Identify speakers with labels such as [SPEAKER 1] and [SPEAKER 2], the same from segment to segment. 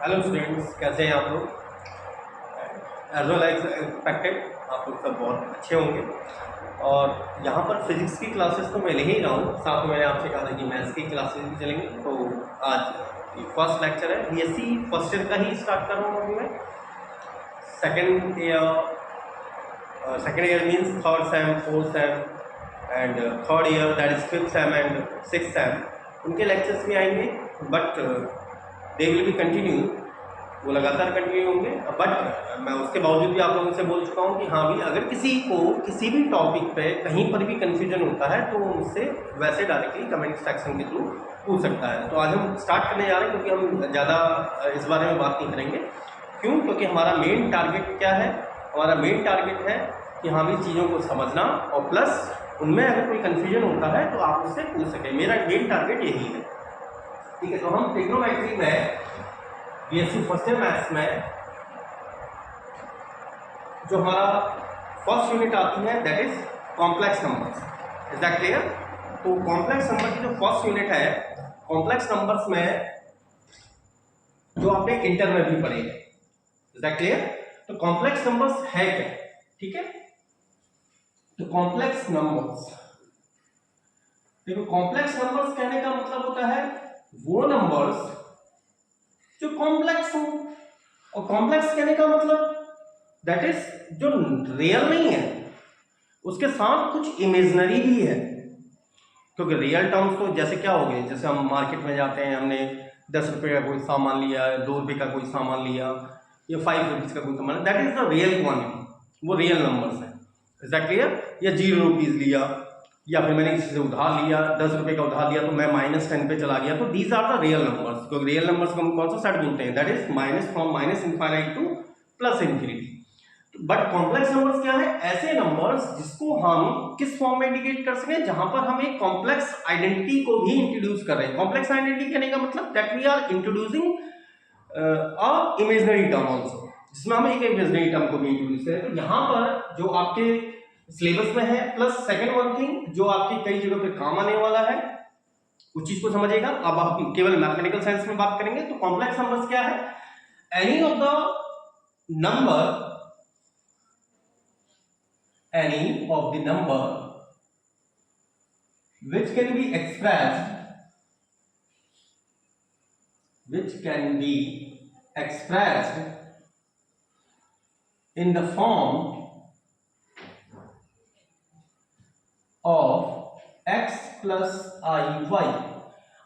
[SPEAKER 1] Hello students, कैसे हैं आप लोग? एज वेल एज एक्सपेक्टेड आप लोग सब बहुत अच्छे होंगे। और यहाँ पर फिजिक्स की क्लासेस तो मैं ले ही रहा हूँ, साथ में मैंने आपसे कहा था कि मैथ्स की क्लासेस भी चलेंगी। तो आज फर्स्ट लेक्चर है, बीएससी फर्स्ट ईयर का ही स्टार्ट कर रहा हूँ अभी मैं। Second year means third same, fourth same and third year, that is fifth sem and six same, उनके लेक्चर्स भी आएंगे। But they will be continue, वो लगातार कंटिन्यू होंगे। बट मैं उसके बावजूद भी आप लोगों से बोल चुका हूँ कि हाँ भी, अगर किसी को किसी भी टॉपिक पे कहीं पर भी कंफ्यूजन होता है तो मुझसे वैसे डायरेक्टली कमेंट सेक्शन के थ्रू पूछ सकता है। तो आज हम स्टार्ट करने जा रहे हैं, क्योंकि हम ज़्यादा इस बारे में बात नहीं करेंगे। क्यों? क्योंकि हमारा मेन टारगेट क्या है? हमारा मेन टारगेट है कि हाँ भी चीज़ों को समझना, और प्लस उनमें अगर कोई कन्फ्यूजन होता है तो आप उससे पूछ सकें। मेरा मेन टारगेट यही है। ठीक है, तो हम ट्रिग्नोमेट्री में बीएससी फर्स्ट ईयर मैथ्स में जो हमारा फर्स्ट यूनिट आती है that is complex numbers. Is that clear? तो कॉम्प्लेक्स नंबर की जो फर्स्ट यूनिट है, कॉम्प्लेक्स नंबर्स में जो आपने इंटर में भी पढ़े हैं। Is that clear? तो कॉम्प्लेक्स नंबर्स है क्या? ठीक है, तो कॉम्प्लेक्स नंबर्स, देखो कॉम्प्लेक्स नंबर्स कहने का मतलब होता है वो नंबर्स जो कॉम्प्लेक्स हो। और कॉम्प्लेक्स कहने का मतलब दैट इज जो रियल नहीं है, उसके साथ कुछ इमेजनरी भी है। क्योंकि रियल टर्म्स तो जैसे क्या हो गए, जैसे हम मार्केट में जाते हैं, हमने 10 रुपये का कोई सामान लिया, 2 रुपये का कोई सामान लिया, या 5 रुपीज़ का कोई सामान, that is the real quantity, वो रियल नंबर्स है। Is that clear? या 0 रुपीज़ लिया, या फिर मैंने किसी से उधार लिया, 10 रुपये का उधार लिया तो मैं -10 पे चला गया, तो these are the real numbers. क्योंकि रियल नंबर्स को हम कौन सा सेट बोलते हैं? That is minus, from minus infinite to plus infinity. But complex numbers क्या है? ऐसे नंबर्स जिसको हम किस फॉर्म में इंडिकेट कर सकें, जहां पर हम एक कॉम्प्लेक्स आइडेंटिटी को भी इंट्रोड्यूस कर रहे हैं। कॉम्प्लेक्स आइडेंटिटी कहने का मतलब that we are introducing a imaginary term also, जिसमें हम एक इमेजिनरी टर्म को भी इंट्रोड्यूस करें। तो यहां पर जो आपके सिलेबस में है, प्लस सेकंड वन थिंग जो आपके कई जगहों पे काम आने वाला है, उस चीज को समझिएगा। अब हम केवल मैथमेटिकल साइंस में बात करेंगे। तो कॉम्प्लेक्स नंबर्स क्या है? Any of the number, any of the number which can be expressed in the form of x plus iy।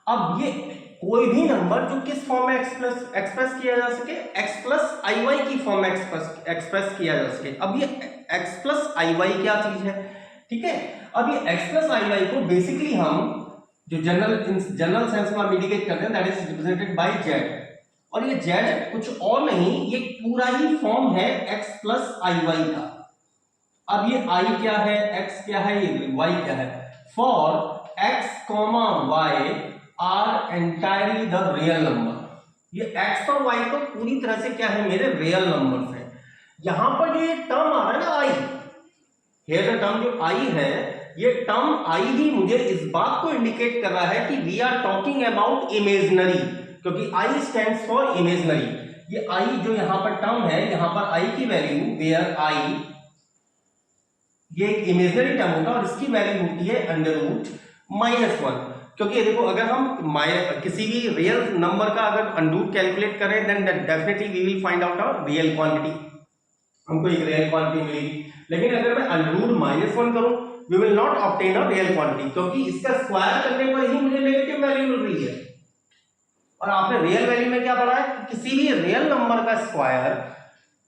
[SPEAKER 1] अब ये कोई भी नंबर जो किस फॉर्म में एक्सप्रेस किया जा सके, x प्लस आई वाई की फॉर्म में एक्सप्रेस किया जा सके। अब ये x प्लस आई वाई क्या चीज है? ठीक है, अब ये x प्लस आई वाई को बेसिकली हम जो जनरल सेंस में इंडिकेट करते हैं, that is represented by z। और ये z कुछ और नहीं, ये पूरा ही फॉर्म है x प्लस आई वाई का। अब ये i क्या है, x क्या है, ये y क्या है? For x, y are entirely the real number. ये x और y तो पूरी तरह से क्या है, मेरे रियल नंबर्स हैं। यहां पर जो ये टर्म आ रहा है ना i, हियर द टर्म जो i है, ये टर्म i ही मुझे इस बात को इंडिकेट कर रहा है कि we are talking about imaginary, क्योंकि i स्टैंड्स फॉर इमेजिनरी। ये i जो यहां पर टर्म है, यहां पर i की वैल्यू, वेयर i, ये एक इमेजिनरी टर्म होता है और इसकी वैल्यू होती है √-1। क्योंकि देखो, अगर हम किसी भी रियल नंबर का अगर अंडरूट कैलकुलेट करें, then definitely we will find out a real quantity, हमको एक रियल क्वांटिटी मिलेगी। लेकिन अगर मैं √-1 करूं, we will not obtain a real quantity, क्योंकि इसका स्क्वायर करने पर ही मुझे नेगेटिव वैल्यू मिल रही है। और आपने रियल वैल्यू में क्या पढ़ा है? किसी भी रियल नंबर का स्क्वायर,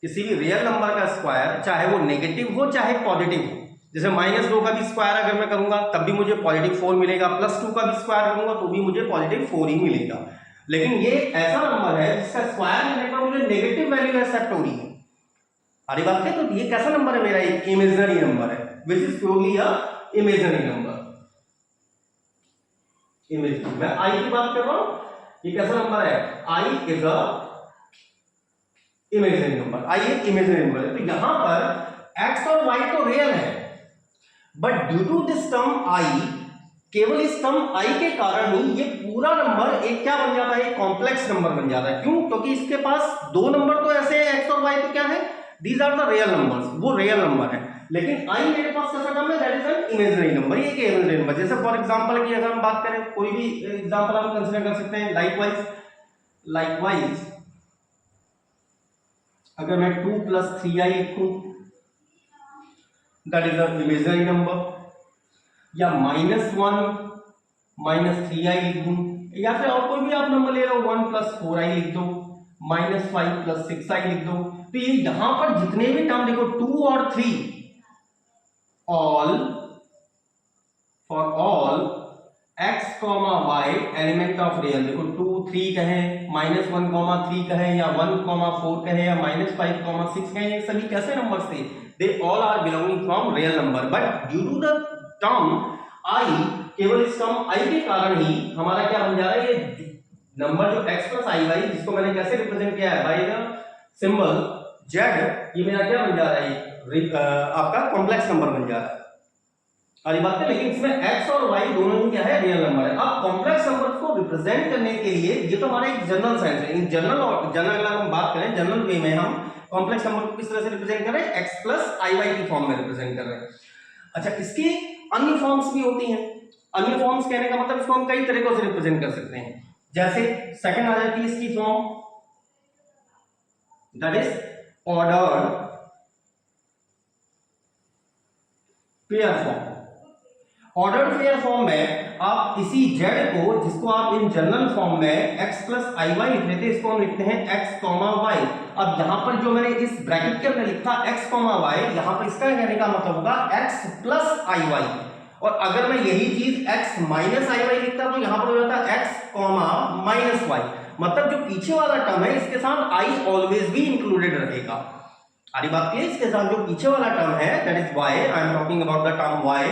[SPEAKER 1] किसी भी रियल नंबर का स्क्वायर, चाहे वो नेगेटिव हो चाहे पॉजिटिव हो, जैसे -2 का भी स्क्वायर अगर मैं करूंगा तब भी मुझे +4 मिलेगा, +2 का भी स्क्वायर करूंगा तो भी मुझे +4 ही मिलेगा। लेकिन ये ऐसा नंबर है जिसका स्क्वायर करने पर मुझे नेगेटिव वैल्यू एक्सेप्ट हो रही है। हरी बात है? तो ये कैसा नंबर है? मेरा एक इमेजिनरी नंबर है, which is purely a imaginary number. Imaginary, मैं आई की बात कर रहा हूं, ये कैसा नंबर है? I is a imaginary number, आई एक इमेजिनरी नंबर है। तो यहां पर x और y तो रियल है, but due to this term i, केवल इस टर्म आई के कारण ही ये पूरा नंबर एक क्या बन जाता है, कॉम्प्लेक्स नंबर बन जाता है। क्यों? क्योंकि इसके पास दो नंबर तो ऐसे हैं एक्स और वाई, तो क्या है, these are the real numbers, वो रियल नंबर है। लेकिन आई मेरे पास कैसा टर्म है, that is an imaginary number, ये एक इमेजिनरी नंबर। जैसे फॉर एग्जांपल की अगर हम बात करें, कोई भी एग्जांपल हम कंसीडर कर सकते हैं, लाइकवाइज अगर मैं 2 + 3i लिखूं, that is a imaginary number. या -1 - 3i लिख दूं, या फिर और कोई भी आप नंबर ले लो, 1 + 4i लिख दो, -5 + 6i लिख दो। तो ये यहां पर जितने भी टर्म देखो 2 और 3, all for all x, y element of real, देखो 2 3 कहें, -1, 3 कहें, या 1, 4 कहें, या -5, 6 कहें, ये सभी कैसे नंबर्स थे, they all are belonging from real number. But due to the term i, केवल इस टर्म आई के कारण ही हमारा क्या बन जा रहा है, ये नंबर जो x + iy, जिसको मैंने कैसे रिप्रेजेंट किया है, बाय द सिंबल z, ये मेरा क्या बन जा रहा है, आपका कॉम्प्लेक्स नंबर बन जा रहा है। सारी बात है, लेकिन इसमें x और y दोनों ही क्या है, रियल नंबर है। अब कॉम्प्लेक्स नंबर को रिप्रेजेंट करने के लिए, ये तो हमारा एक जनरल सेंस है, इन जनरल अगर हम बात करें जनरल वे में, हम कॉम्प्लेक्स नंबर को किस तरह से रिप्रेजेंट कर रहे हैं, x + iy की फॉर्म में रिप्रेजेंट कर रहे हैं। अच्छा, इसकी अन्य फॉर्म्स भी होती हैं। अन्य फॉर्म्स कहने का मतलब इसको हम कई तरीकों से रिप्रेजेंट कर सकते हैं। जैसे सेकंड आ जाती है इसकी form, that is ordered pair form. Ordered pair form में आप इसी z को, जिसको आप इन जनरल फॉर्म में x + iy लिख रहे थे, इसको हम लिखते हैं x, y। अब यहां पर जो मैंने इस ब्रैकेट के अंदर लिखा x, y, यहां पर इसका कहने का मतलब होगा x + iy। और अगर मैं यही चीज x - iy लिखता तो यहां पर हो जाता x, -y। मतलब जो पीछे वाला टर्म है, इसके साथ i ऑलवेज भी इंक्लूडेड रहेगा। सारी बात है, इसके साथ जो पीछे वाला टर्म है, that is y, I am talking about the term y,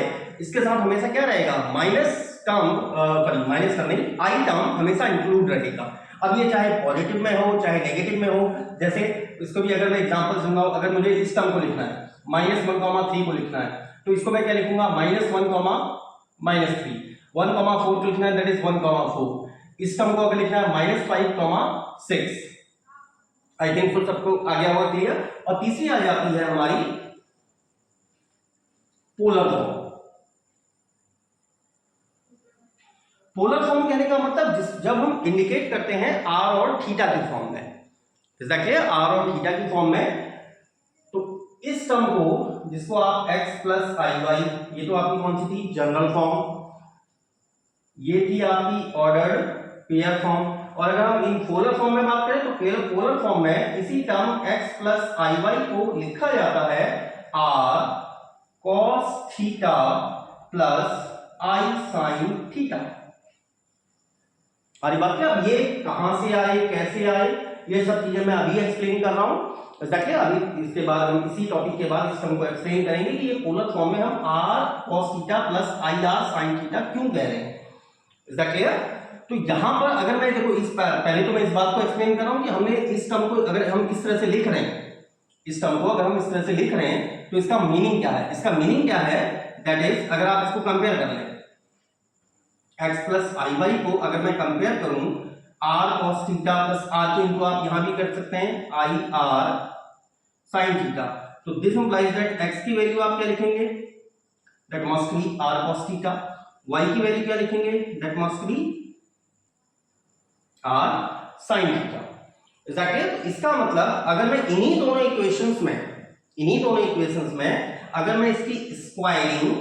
[SPEAKER 1] इसके साथ हमेशा क्या रहेगा, माइनस का नहीं, आई टर्म हमेशा इंक्लूड रहेगा। अब ये चाहे पॉजिटिव में हो चाहे नेगेटिव में हो। जैसे इसको भी अगर मैं एग्जांपल दूंगा, अगर मुझे इस टर्म को लिखना है, -1, 3 को लिखना है, तो इसको मैं क्या लिखूंगा, -1, -3। 1, 4 को लिखना है, दैट इज 1, 4। इस टर्म को अगर लिखना है -5, 6। आई थिंक फुल सबको आ गया होगा क्लियर। और तीसरी आ जाती है हमारी पोलर फॉर्म। पोलर फॉर्म कहने का मतलब जब हम इंडिकेट करते हैं r और थीटा की फॉर्म में, इज दैट क्लियर, r और थीटा की फॉर्म में, तो इस टर्म को, जिसको आप x + iy, ये तो आपकी कौन सी थी, जनरल फॉर्म, ये थी आपकी ऑर्डर्ड पेयर फॉर्म। और अगर हम इन पोलर फॉर्म में बात करें, तो पोलर फॉर्म में इसी टर्म x + iy को लिखा जाता है r cos theta + i sin theta. हमारी बात है, अब ये कहां से आए, कैसे आए, ये सब चीजें मैं अभी एक्सप्लेन कर रहा हूं। अभी इसके बाद हम इसी टॉपिक के बाद इस टर्म को एक्सप्लेन करेंगे कि ये पोलर फॉर्म में हम r cos theta + i r sin theta क्यों कह रहे हैं। Is that clear? तो यहां पर अगर मैं देखो, इस पहले तो मैं इस बात को एक्सप्लेन कर रहा हूं कि हमने इस टर्म को अगर हम इस तरह से लिख रहे हैं, इस टर्म को अगर हम इस तरह से लिख रहे हैं, तो इसका मीनिंग क्या है। इसका मीनिंग क्या है, दैट इज, अगर आप इसको कंपेयर कर लें, x + iy को अगर मैं कंपेयर करूं r cos थीटा + r के इनको आप यहां भी कर सकते हैं i r sin थीटा, तो दिस इंप्लाइज दैट x की वैल्यू आप क्या लिखेंगे, that must be r cos theta, y की वैल्यू क्या लिखेंगे, that must be r sin theta. Is that clear? इसका मतलब अगर मैं इन्हीं दोनों इक्वेशंस में अगर मैं इसकी स्क्वायरिंग,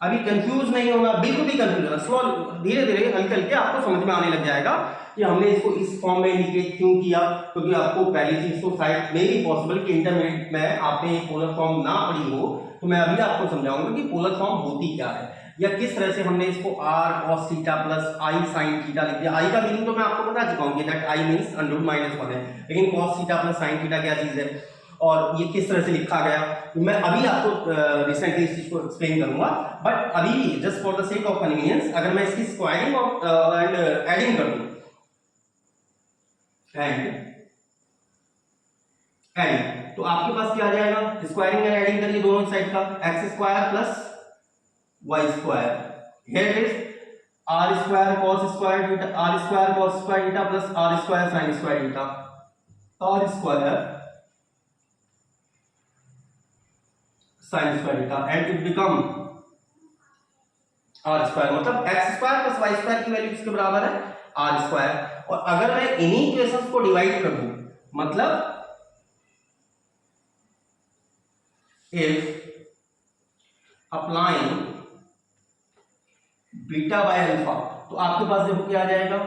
[SPEAKER 1] अभी कंफ्यूज नहीं होना, बिल्कुल भी कंफ्यूज होना, स्लो, धीरे धीरे हल्के हल्के आपको समझ में आने लग जाएगा कि हमने इसको इस फॉर्म में इंडिकेट क्यों किया। क्योंकि आपको पहली चीज तो शायद मे बी पॉसिबल कि इंटरमीडिएट में आपने पोलर फॉर्म ना पढ़ी हो, तो मैं अभी आपको समझाऊंगा कि पोलर फॉर्म होती क्या है, या किस तरह से हमने इसको r cos theta + i sin theta लिख दिया। i का मीनिंग तो मैं आपको बता चुका हूं कि दैट i मींस √-1 है, लेकिन cos थीटा + sin थीटा क्या चीज है और ये किस तरह से लिखा गया, मैं अभी आपको रिसेंटली इस चीज को एक्सप्लेन करूंगा। बट अभी just for the sake of convenience, अगर मैं इसकी स्क्वायरिंग और एंड एडिंग कर दूं, एडिंग, तो आपके पास क्या आ जाएगा, स्क्वायरिंग एंड एडिंग करिए दोनों साइड का, x² + y square, here it is r square cos square theta, r square cos square theta plus r square sine square theta, r square sine square theta and it become r square, मतलब x square plus Y square की value किसके बराबर है, are square. और अगर मैं इन्हीं equations को डिवाइड कर दूं, मतलब if applying beta by alpha, तो आपके पास देखो क्या आ जाएगा,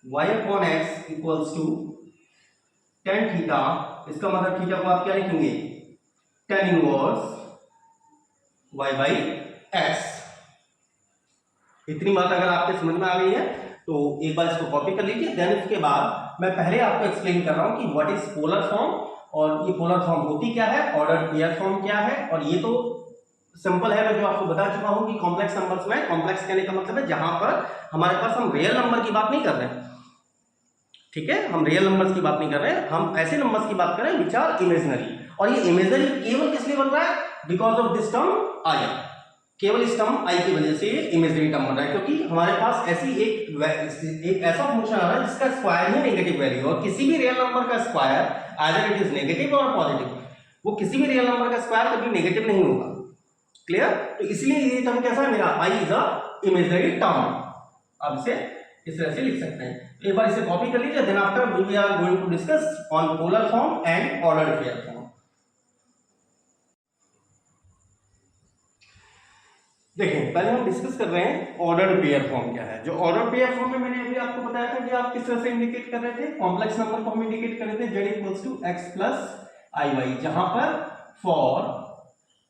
[SPEAKER 1] y upon x equals to tan theta, इसका मतलब थीटा को आप क्या लिखेंगे, tan inverse y by x. इतनी बात अगर आपके समझ में आ गई है तो एक बार इसको कॉपी कर लीजिए। देन उसके बाद मैं पहले आपको एक्सप्लेन कर रहा हूं कि व्हाट इज पोलर फॉर्म, और ये पोलर फॉर्म होती क्या है, ऑर्डर्ड पेयर फॉर्म क्या है। और ये तो सिंपल है, मैं जो आपको बता चुका हूं कि कॉम्प्लेक्स नंबर्स में, कॉम्प्लेक्स कहने का मतलब है जहां पर हमारे पास हम रियल नंबर की बात नहीं कर रहे हैं, ठीक है, हम रियल नंबर्स की बात नहीं कर रहे हैं, हम ऐसे नंबर्स की बात कर रहे हैं विच आर इमेजिनरी। और ये इमेजिनरी केवल किस लिए बन रहा है, because of this term i, केवल इस टर्म आई की वजह से ये इमेजिनरी टर्म बन रहा है, क्योंकि हमारे पास ऐसी एक ऐसा फंक्शन आ रहा है जिसका स्क्वायर ही नेगेटिव वैल्यू, और किसी भी रियल नंबर का square either it is negative और पॉजिटिव, वो किसी भी रियल नंबर का स्क्वायर कभी नेगेटिव नहीं होगा, क्लियर। तो इसलिए ये टर्म कैसा है मेरा, I is a imaginary term. अब इसे इस तरह से लिख सकते हैं। तो एक बार इसे कॉपी कर लीजिए, then after we are going to discuss on polar form and ordered pair form. देखिए पहले हम डिस्कस कर रहे हैं ऑर्डर्ड पेयर फॉर्म क्या है। जो ऑर्डर्ड पेयर फॉर्म है, मैंने अभी आपको बताया था कि आप किस तरह से इंडिकेट कर रहे थे, कॉम्प्लेक्स नंबर को हम इंडिकेट कर रहे थे z equals to x plus i y, जहां पर for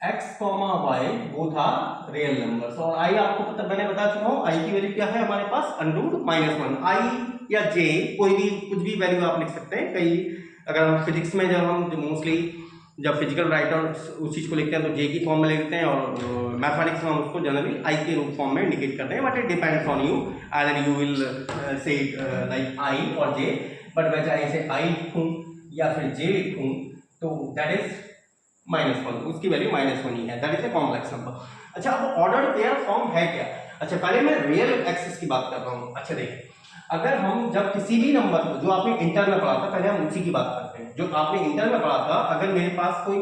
[SPEAKER 1] x comma y both are real numbers. और i आपको पता, मैंने बता चुका हूं i की वैल्यू क्या है हमारे पास, अंडर -1। i या j कोई भी कुछ भी वैल्यू आप लिख सकते हैं। कई अगर हम फिजिक्स में जब हम मोस्टली जब फिजिकल राइटर उस चीज को लिखते हैं तो j की फॉर्म में लिखते हैं, और मैथमेटिक्स में हम उसको जनरली i के रूप फॉर्म में इंडिकेट करते हैं। But it depends on you, either you will say like i और j, बट मैं चाहे इसे i लिखूं या फिर j लिखूं तो दैट इज -1, उसकी वैल्यू -1 ही है, that is a complex number. अच्छा, अब ऑर्डर्ड पेयर फॉर्म है क्या। अच्छा, पहले मैं रियल एक्सिस की बात कर रहा हूँ। अच्छा देखिए, अगर हम जब किसी भी नंबर को, जो आपने इंटर में पढ़ा था, पहले हम उसी की बात करते हैं जो आपने इंटर में पढ़ा था। अगर मेरे पास कोई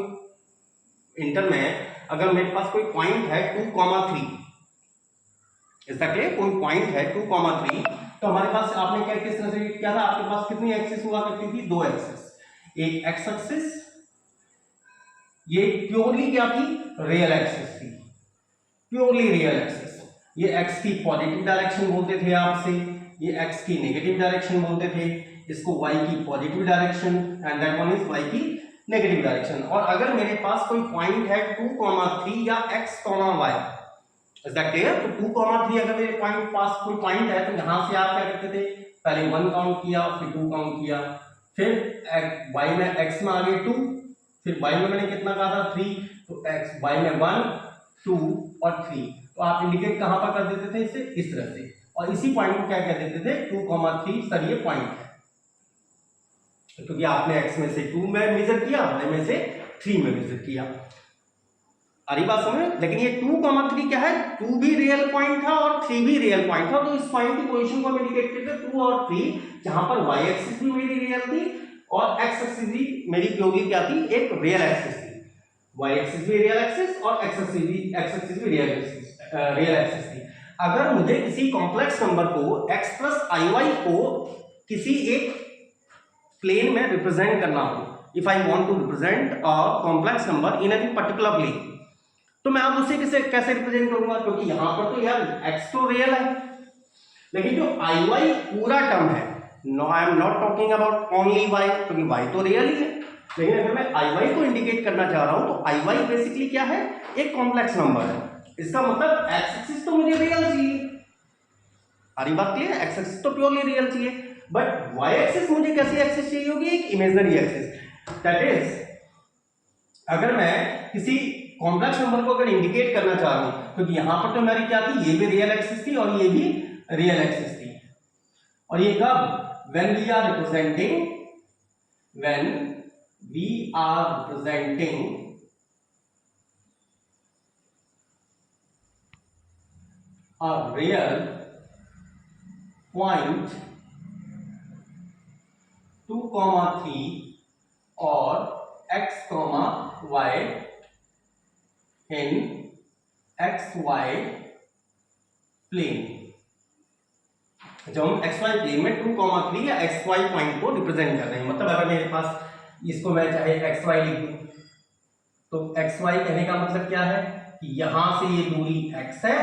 [SPEAKER 1] इंटर में अगर मेरे पास कोई पॉइंट है 2,3, ऐसा कि कोई पॉइंट है 2,3, तो हमारे पास आपने क्या किस तरह से किया था, आपके पास कितनी एक्सिस हुआ करती थी, 2 एक्सिस, एक एक्स एक्सिस, ये प्योरली क्या थी, रियल एक्सिस थी, प्योरली रियल एक्सिस। ये एक्स की पॉजिटिव डायरेक्शन बोलते थे आपसे, ये एक्स की नेगेटिव डायरेक्शन बोलते थे, इसको वाई की positive direction and that one is y की नेगेटिव डायरेक्शन। और अगर मेरे पास कोई पॉइंट है 2,3 या x, y, is that clear. तो 2,3 अगर मेरे पॉइंट पास कोई पॉइंट है तो यहां से आप क्या करते थे, पहले 1 काउंट किया, फिर 2 काउंट किया, फिर y में x में आ गए 2, फिर y में मैंने कितना कहा था 3, तो x y में 1 2 और 3, तो आप इंडिकेट कहां पर कर देते थे इसे, इस तरह से। और इसी पॉइंट को क्या कह देते थे, 2,3 सर ये पॉइंट है, क्योंकि आपने x में से 2 में मेजर किया, y में से 3 में मेजर किया। अरे बात समझ। लेकिन ये 2,3 क्या है, 2 भी रियल पॉइंट था और 3 भी रियल पॉइंट था, तो इस पॉइंट की पोजीशन को हम इंडिकेट करते थे 2 और 3, जहां पर y एक्सिस भी मेरी रियल थी और x एक्सिस भी मेरी प्योरली क्या थी, एक रियल एक्सिस थी। y एक्सिस भी रियल एक्सिस और x एक्सिस भी रियल एक्सिस थी। अगर मुझे किसी कॉम्प्लेक्स नंबर को x प्लस आई वाई को किसी एक प्लेन में रिप्रेजेंट करना हो, if I want to represent a complex number in any particular plane, तो मैं अब उसे कैसे रिप्रेजेंट करूंगा, क्योंकि यहां पर तो यार x तो रियल है, लेकिन जो आई वाई पूरा टर्म है, no I am not talking about only y, क्योंकि y तो रियल ही है। लेकिन अगर मैं आई वाई को इंडिकेट करना चाह रहा हूं तो आई वाई बेसिकली क्या है, एक कॉम्प्लेक्स नंबर है। इसका मतलब एक्स एक्सिस तो मुझे रियल चाहिए, सारी बात क्लियर है, एक्स एक्सिस तो प्योरली रियल चाहिए, बट वाई एक्सिस मुझे कैसी एक्सिस चाहिए होगी, एक इमेजिनरी एक्सिस। दैट इज, अगर मैं किसी कॉम्प्लेक्स नंबर को अगर इंडिकेट करना चाह रहा हूं, क्योंकि यहां पर तो मेरी क्या थी, ये भी रियल एक्सिस थी और ये भी रियल एक्सिस थी, और ये कब, when we are representing a real point 2, 3 और x, y in xy plane. जब हम xy प्लेन में 2, 3 या xy पॉइंट को रिप्रेजेंट कर रहे हैं, मतलब अगर मेरे पास इसको मैं चाहे xy लिख दूं, तो xy कहने का मतलब क्या है कि यहां से ये दूरी x है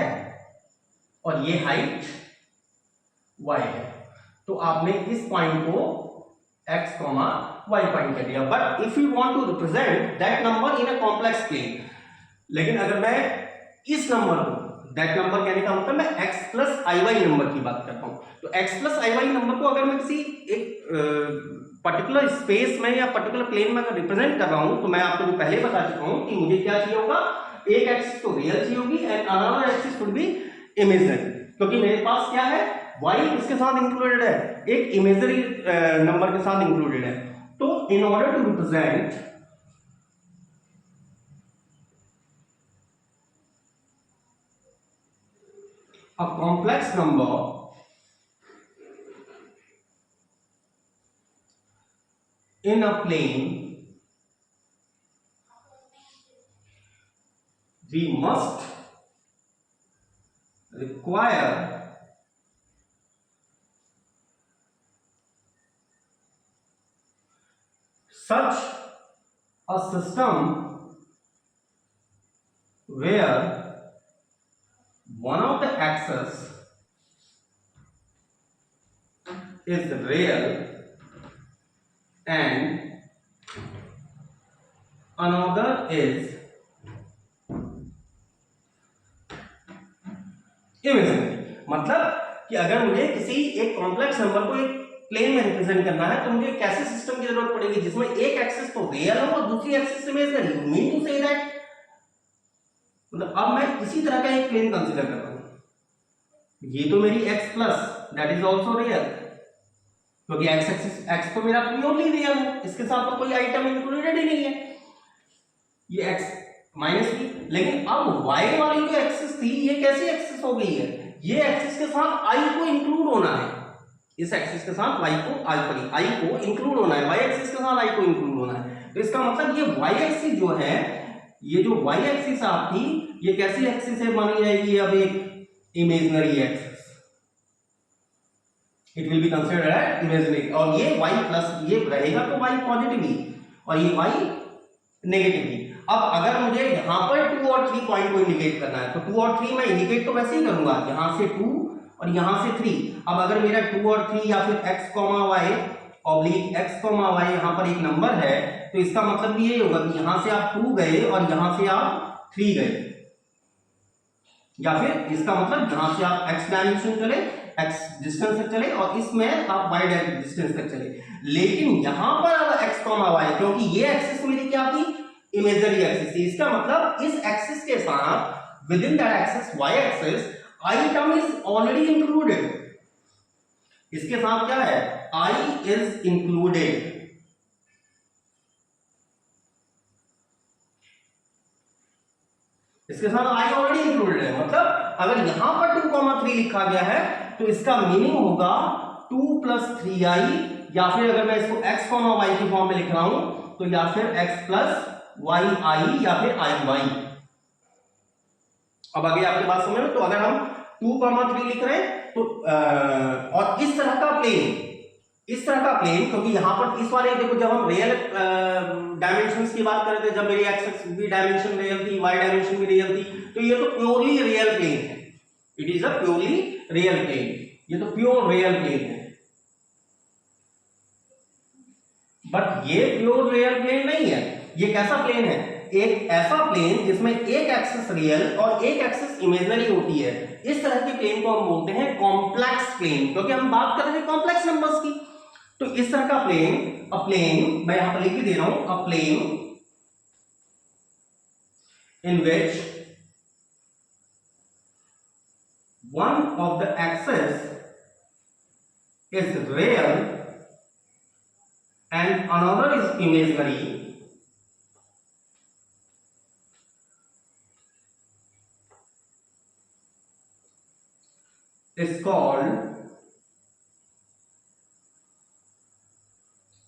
[SPEAKER 1] और ये हाइट y है। तो आपने इस पॉइंट को x, y पॉइंट कर दिया। But if you want to represent that number in a complex plane, लेकिन अगर मैं इस नंबर को, दैट नंबर कहने का मतलब मैं x प्लस iy नंबर की बात करता हूं, तो x प्लस iy नंबर को अगर मैं किसी एक पर्टिकुलर स्पेस में या पर्टिकुलर प्लेन में अगर रिप्रेजेंट कर रहा हूं, तो मैं आपको पहले बता चुका हूं कि मुझे क्या चाहिए होगा, एक एक्सिस तो रियल चाहिए होगी and another axis would be imaginary, क्योंकि मेरे पास क्या है, y इसके साथ इंक्लूडेड है, एक इमेजिनरी नंबर के साथ इंक्लूडेड है। तो in order to represent a complex number in a plane, we must require such a system where one of the axes is real and another is imaginary. मतलब कि अगर मुझे किसी एक कॉम्प्लेक्स नंबर को एक प्लेन में रिप्रेजेंट करना है, तो मुझे कैसे सिस्टम की जरूरत पड़ेगी जिसमें एक एक्सिस तो रियल हो और दूसरी axis imaginary. You mean to say that, मतलब अब मैं इसी तरह का एक प्लेन कंसीडर कर रहा हूं, ये तो मेरी x plus that is also real, क्योंकि x एक्सिस, x तो मेरा प्योरली रियल है, इसके साथ तो कोई आइटम इंक्लूडेड ही नहीं है, ये x माइनस की। लेकिन अब y वाली जो एक्सिस थी, ये कैसी एक्सिस हो गई है, ये एक्सिस के साथ i को इंक्लूड होना है, इस एक्सिस के साथ y को i को इंक्लूड होना है, y एक्सिस के साथ i को इंक्लूड होना है। तो इसका मतलब ये y एक्सिस जो है, ये जो y एक्सिस आपकी, ये कैसी एक्सिस है मानी जाएगी, अब एक imaginary axis, it will be considered as imaginary. और ये y प्लस ये रहेगा तो y पॉजिटिवली और ये y नेगेटिवली। अब अगर मुझे यहां पर 2 और 3 पॉइंट को इंडिकेट करना है, तो 2 और 3 मैं इंडिकेट तो वैसे ही करूंगा, यहां से 2 और यहां से 3। अब अगर मेरा 2 और 3 या फिर x, y oblique x, y यहां पर एक नंबर है, तो इसका मतलब ये होगा कि यहां से आप 2 गए और यहां से आप 3 गए, या फिर इसका मतलब यहां से आप x डायमेंशन चले, x डिस्टेंस तक चले और इसमें आप y डिस्टेंस तक चले। लेकिन यहां पर अब x, y, क्योंकि ये एक्सिस मेरी क्या थी, इमेजिनरी एक्सिस थी, इसका मतलब इस एक्सिस के साथ with in that axis y axis i term is already included, इसके साथ क्या है, i इज इंक्लूडेड। इसके साथ i ऑलरेडी इंक्लूडेड है, मतलब अगर यहां पर 2, 3 लिखा गया है, तो इसका मीनिंग होगा 2 प्लस 3i, या फिर अगर मैं इसको x, y की फॉर्म में लिख रहा हूं, तो या फिर x प्लस yi या फिर iy। अब आगे आपके बात समझ में, तो अगर हम 2, 3 लिख रहे हैं, तो और इस तरह का प्लेन, क्योंकि यहां पर इस वाले देखो, जब हम रियल डायमेंशंस की बात कर रहे थे, जब मेरी x एक्सिस भी डायमेंशन रियल थी, y डायमेंशन भी रियल थी, तो ये तो प्योरली रियल प्लेन है, it is a purely real plane, ये तो प्योर रियल प्लेन है। बट ये प्योर रियल प्लेन नहीं है, ये कैसा प्लेन है, एक ऐसा प्लेन जिसमें एक एक्सिस रियल और एक एक्सिस इमेजिनरी होती है, इस तरह के प्लेन को हम बोलते हैं कॉम्प्लेक्स प्लेन, क्योंकि हम बात कर रहे थे कॉम्प्लेक्स नंबर्स की। तो इस तरह का प्लेन, अ प्लेन मैं यहां पर लिख के दे रहा हूं, a plane in which one of the axis is real and another is imaginary, is called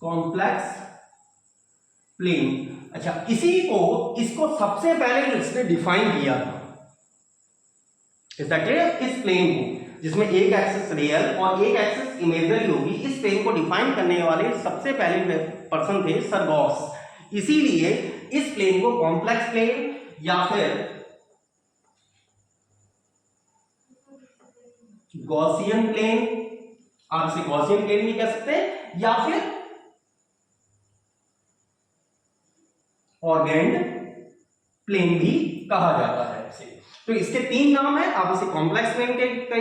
[SPEAKER 1] complex plane. अच्छा, इसको सबसे पहले इसने डिफाइन किया था, इस प्लेन को जिसमें एक एक्सिस रियल और एक एक्सिस इमेजिनरी होगी, इस प्लेन को डिफाइन करने वाले सबसे पहले पर्सन थे सर गॉस। इसीलिए इस प्लेन को कॉम्प्लेक्स प्लेन या फिर गॉसियन प्लेन, आप इसे गॉसियन प्लेन भी कह सकते हैं या फिर ऑर्गेन्ड प्लेन भी कहा जाता है इसे। तो इसके तीन नाम है, आप इसे कॉम्प्लेक्स प्लेन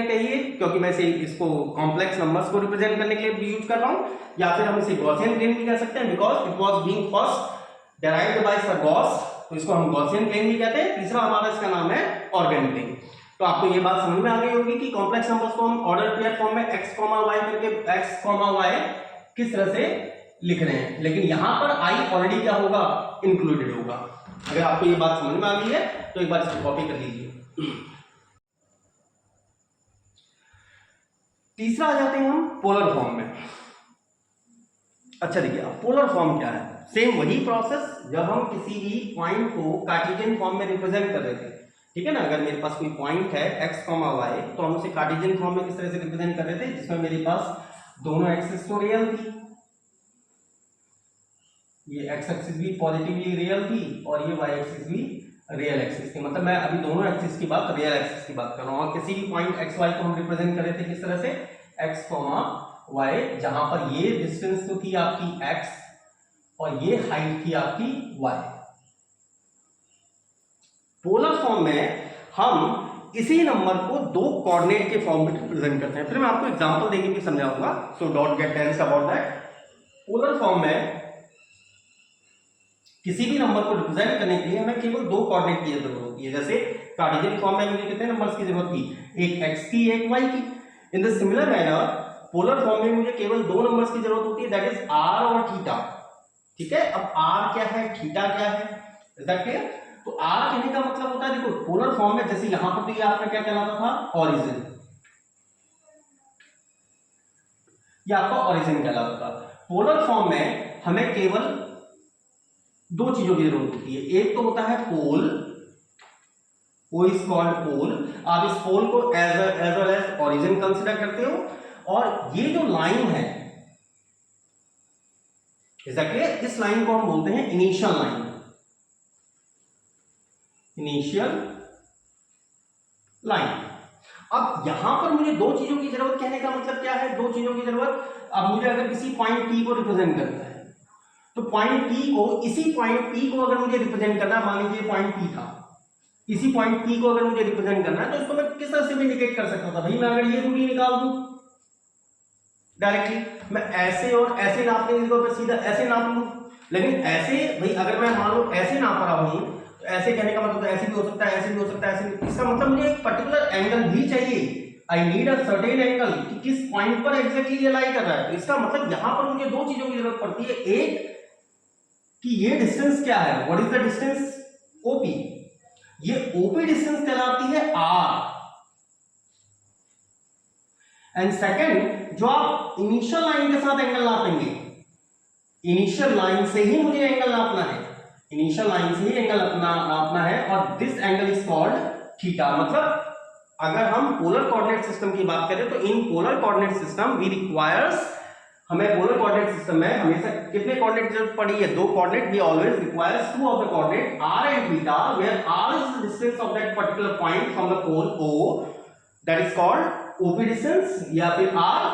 [SPEAKER 1] कहिए क्योंकि मैं इसको कॉम्प्लेक्स नंबर्स को रिप्रेजेंट करने के लिए भी यूज कर रहा हूं, या फिर हम इसे गॉसियन प्लेन भी कह सकते हैं because it was being first derived by sir Gauss, तो इसको हम गॉसियन प्लेन भी कहते हैं। तीसरा हमारा इसका नाम है ऑर्गेन्ड प्लेन। तो आपको ये बात समझ में आ गई होगी कि कॉम्प्लेक्स नंबर्स को हम ऑर्डर पेयर फॉर्म में x, y करके x, y किस तरह से लिख रहे हैं, लेकिन यहां पर i ऑलरेडी क्या होगा, इंक्लूडेड होगा। अगर आपको ये बात समझ में आ गई है तो एक बार इसको कॉपी कर लीजिए। तीसरा आ जाते हैं हम पोलर फॉर्म में। अच्छा देखिए, अब पोलर फॉर्म क्या है, सेम वही प्रोसेस जब हम किसी भी पॉइंट को कार्टेशियन फॉर्म में रिप्रेजेंट कर रहे थे, ठीक है ना। अगर मेरे पास कोई पॉइंट है x, y, तो हम उसे कार्टेशियन फॉर्म में किस तरह से रिप्रेजेंट कर रहे थे, जिसमें मेरे पास दोनों एक्सिस तो रियल थी, ये x एक्सिस भी पॉजिटिवली रियल थी और ये y एक्सिस भी रियल एक्सिस थी। मतलब मैं अभी दोनों एक्सिस की बात, रियल एक्सिस की बात कर रहा हूँ। और किसी भी पॉइंट x, y को हम रिप्रेजेंट कर रहे थे किस तरह से, x, y, जहां पर ये डिस्टेंस तो थी आपकी x और ये हाइट थी आपकी y। पोलर फॉर्म में हम इसी नंबर को दो कोऑर्डिनेट के फॉर्म में रिप्रेजेंट करते हैं। फिर मैं आपको एग्जांपल देके भी समझाऊंगा, so don't get tense about that. Polar form में किसी भी नंबर को रिप्रेजेंट करने के लिए हमें केवल दो कोऑर्डिनेट की जरूरत होती है। जैसे कार्टेशियन फॉर्म में मुझे कितने नंबर्स की जरूरत थी, एक x की एक y की। In the similar manner polar form में मुझे केवल दो नंबर्स की जरूरत होती है, दैट इज r और थीटा। ठीक है, अब r क्या है, थीटा क्या है, इज दैट क्लियर। तो r कहने का मतलब होता है, देखो पोलर फॉर्म में जैसे यहां पर तो ये आपका क्या कहलाता था, ओरिजिन, ये आपका ओरिजिन कहलाता था। पोलर फॉर्म में हमें केवल दो चीजों की जरूरत होती है, एक तो होता है पोल, वो इज कॉल्ड पोल। आप इस पोल को as well as origin consider करते हो, और ये जो लाइन है एग्जैक्टली इस लाइन को हम बोलते हैं इनिशियल लाइन, इनिशियल लाइन। अब यहां पर मुझे दो चीजों की जरूरत, कहने का मतलब क्या है, दो चीजों की जरूरत। अब मुझे अगर किसी पॉइंट P को रिप्रेजेंट करना है, तो पॉइंट P को, इसी पॉइंट P को अगर मुझे रिप्रेजेंट करना है, मान लीजिए पॉइंट P था, इसी पॉइंट P को अगर मुझे रिप्रेजेंट करना है तो इसको मैं किस तरह से भी इंडिकेट कर सकता था, भाई मैं अगर ये दूरी निकाल दूं डायरेक्टली, मैं ऐसे और ऐसे नापने की जगह पे सीधा ऐसे नाप लूं। लेकिन ऐसे भाई अगर मैं मान लो ऐसे नाप रहा हूं, तो ऐसे कहने का मतलब ऐसे भी हो सकता है, ऐसे भी हो सकता है, ऐसे भी। इसका मतलब मुझे एक पर्टिकुलर एंगल भी चाहिए, I need a certain angle, कि किस पॉइंट पर एग्जैक्टली ये लाई कर रहा है। तो इसका मतलब यहां पर मुझे दो चीजों की जरूरत पड़ती है, एक कि ये डिस्टेंस क्या है, what is the distance, OP, ये OP डिस्टेंस कहलाती है R। एंड सेकंड, जो आप इनिशियल लाइन के साथ एंगल नापेंगे, इनिशियल लाइन से ही मुझे एंगल नापना है, इनिशियल लाइन से ही एंगल नापना है, और this angle is called theta. मतलब अगर हम पोलर कोऑर्डिनेट सिस्टम की बात करें तो in polar coordinate system we requires, हमें पोलर कोऑर्डिनेट सिस्टम में हमेशा कितने कोऑर्डिनेट की जरूरत पड़ी है, दो coordinate. We always requires two of the coordinate r and theta, where r is the distance of that particular point from the pole O, that is called OP distance या फिर r,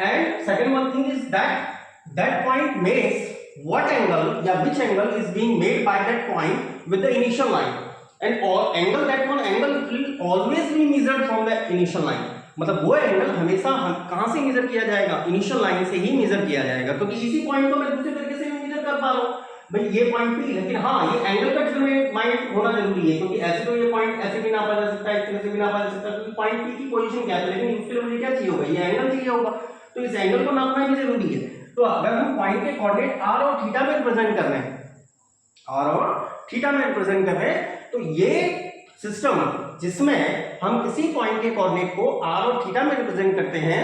[SPEAKER 1] and second one thing is that point makes what angle या which angle is being made by that point with the initial line, and all angle, that one angle will always be measured from the initial line। मतलब वो angle हमेशा कहां से major किया जाएगा, initial line से ही major किया जाएगा, क्योंकि इसी पॉइंट को मैं दूसरे तरीके से मेजर कर पा रहा हूं भाई, ये पॉइंट भी। लेकिन हाँ, ये एंगल का डिटरमिनेंट होना जरूरी है, क्योंकि ऐसे तो ये पॉइंट ऐसे भी नापा जा सकता है, इस तरह से भी नापा जा सकता है, क्योंकि पॉइंट P की पोजीशन क्या है, लेकिन उसके लिए मुझे क्या चाहिए होगा, ये एंगल चाहिए होगा, तो इस एंगल को नापना भी जरूरी है। तो अगर हम पॉइंट के कोऑर्डिनेट r और थीटा में रिप्रेजेंट कर रहे हैं, तो ये सिस्टम जिसमें हम किसी पॉइंट के कोऑर्डिनेट को r और थीटा में रिप्रेजेंट करते हैं,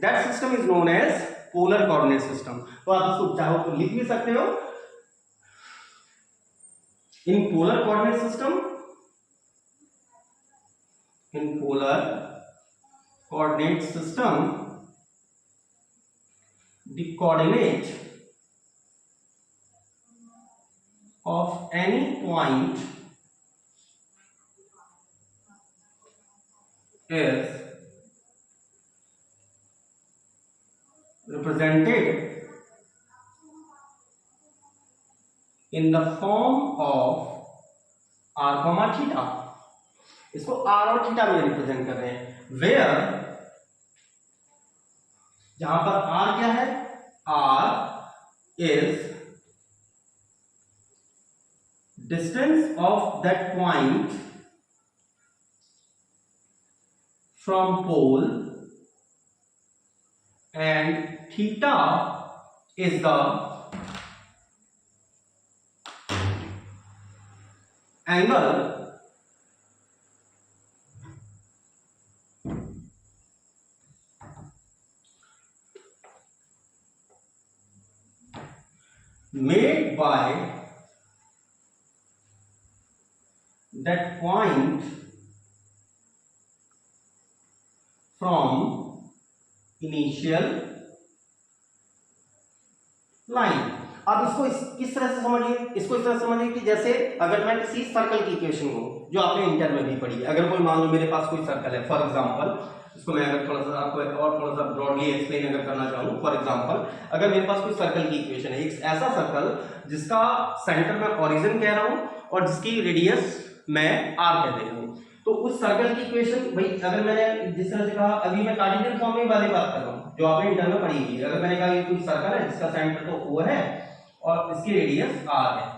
[SPEAKER 1] that system is known as polar coordinate system. तो आप इसको चाहो तो लिख भी सकते हो, in polar coordinate system, in polar coordinate system the coordinate of any point is represented in the form of r, theta। इसको r और थीटा में रिप्रेजेंट कर रहे हैं, वेयर जहां पर r क्या है, r is distance of that point from pole and theta is the angle made by that point from initial line। अब इसको किस तरह से समझिए, इसको इस तरह से समझिए कि जैसे अगर मैं किसी सर्कल की इक्वेशन को, जो आपने इंटर में भी पढ़ी है, अगर कोई मान लो मेरे पास कोई सर्कल है, फॉर एग्जांपल इसको मैं अगर थोड़ा सा आपको और थोड़ा सा ब्रॉडली एक्सप्लेन अगर करना चाहूँ, फॉर एग्जांपल अगर मेरे पास कोई सर्कल की इक्वेशन है, एक ऐसा सर्कल जिसका सेंटर में ओरिजिन कह रहा हूँ और जिसकी रेडियस मैं r कह दे रहा हूँ, तो उस सर्कल की इक्वेशन भाई अगर मैंने जिस तरह से कहा, अभी मैं कार्टेशियन फॉर्म में वाली बात कर रहा हूँ जो आपने इंटर में पढ़ी हुई है। अगर मैंने कहा ये कोई सर्कल है जिसका सेंटर तो O है और इसकी रेडियस r है,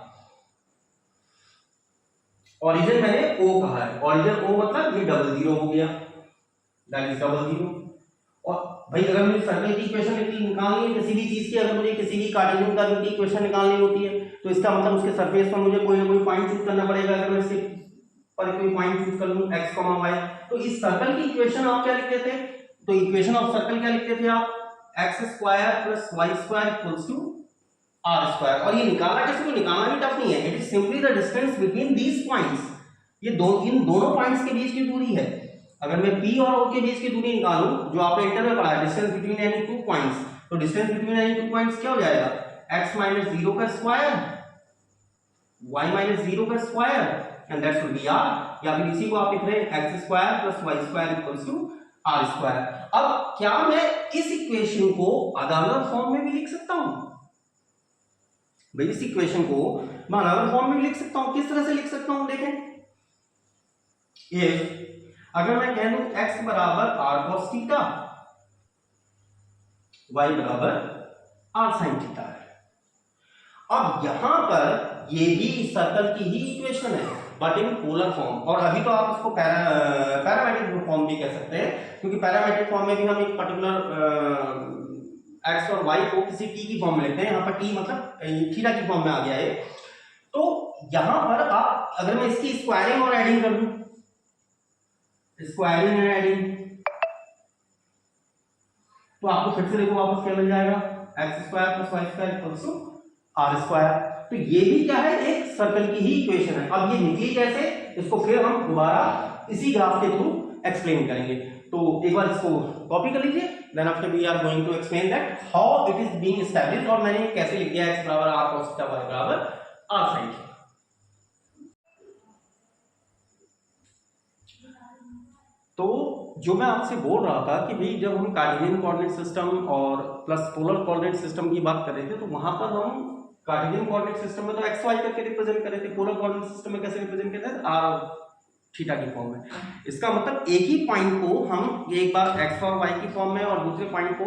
[SPEAKER 1] ओरिजिन मैंने O कहा है, ओरिजिन O मतलब ये डबल जीरो हो गया, दैट इज डबल जीरो। और भाई अगर मुझे सर्कल की इक्वेशन निकालनी है किसी भी चीज की, अगर मुझे किसी भी कार्टेशियन कर्व की इक्वेशन निकालनी होती है तो इसका मतलब उसके सरफेस पर मुझे कोई ना कोई पॉइंट चूज करना पड़ेगा। अगर मैं इसके पर कोई पॉइंट चूज कर लूं x, y, तो इस सर्कल की इक्वेशन आप क्या लिखते थे, तो इक्वेशन ऑफ सर्कल क्या लिखते थे आप, x square plus y square equals to r square. और ये निकालना किसी को निकालना भी टफ नहीं है, it is simply the distance between these points. ये इन दोनों पॉइंट्स के बीच की दूरी है। अगर मैं P और O के बीच की दूरी निकालूं, जो आपने इंटर में पढ़ा है, distance between any two points, तो distance between any two points क्या हो जाएगा, x माइनस 0 का स्क्वायर y माइनस 0 का square and that should be r। या फिर इसी को आप लिख रहे हैं x square plus y square equals to r square. अब क्या मैं इस इक्वेशन को अदर फॉर्म में भी लिख सकता हूं, भाई इस इक्वेशन को मैं अदर फॉर्म में भी लिख सकता हूं। किस तरह से लिख सकता हूं, देखें, इफ अगर मैं कह दूं x बराबर r cos थीटा, y बराबर r sin थीटा है। अब यहां पर ये भी सर्कल की ही इक्वेशन है बट इन पोलर फॉर्म, और अभी तो आप इसको पैरामेट्रिक फॉर्म भी कह सकते हैं, क्योंकि पैरामेट्रिक फॉर्म में भी हम एक पर्टिकुलर x और y को किसी t की फॉर्म में लिखते हैं। यहाँ पर t मतलब थीटा की फॉर्म में आ गया है। तो यहां पर आप अगर मैं इसकी स्क्वायरिंग और एडिंग कर दूं, स्क्वायरिंग एंड एडिंग, तो आपको फिर से देखो वापस क्या मिल जाएगा, x square plus y square equals to r square. तो ये भी क्या है, एक सर्कल की ही इक्वेशन है। अब ये निकली कैसे, इसको फिर हम दोबारा इसी ग्राफ के थ्रू एक्सप्लेन करेंगे। तो एक बार इसको कॉपी कर लीजिए, then after we are going to explain that how it is being established, और मैंने कैसे लिख दिया x बराबर r cos थीटा, y बराबर r sin थीटा। तो जो मैं आपसे बोल रहा था कि भाई जब हम कार्टेशियन कोऑर्डिनेट सिस्टम और प्लस पोलर कोऑर्डिनेट सिस्टम की बात कर रहे थे, तो वहां पर हम कार्टेशियन कोऑर्डिनेट सिस्टम में तो एक्स वाई करके रिप्रेजेंट कर रहे थे, पोलर कोऑर्डिनेट सिस्टम में कैसे रिप्रेजेंट करते हैं, आर और थीटा की फॉर्म में। इसका मतलब एक ही पॉइंट को हम एक बार एक्स और वाई की फॉर्म में और दूसरे पॉइंट को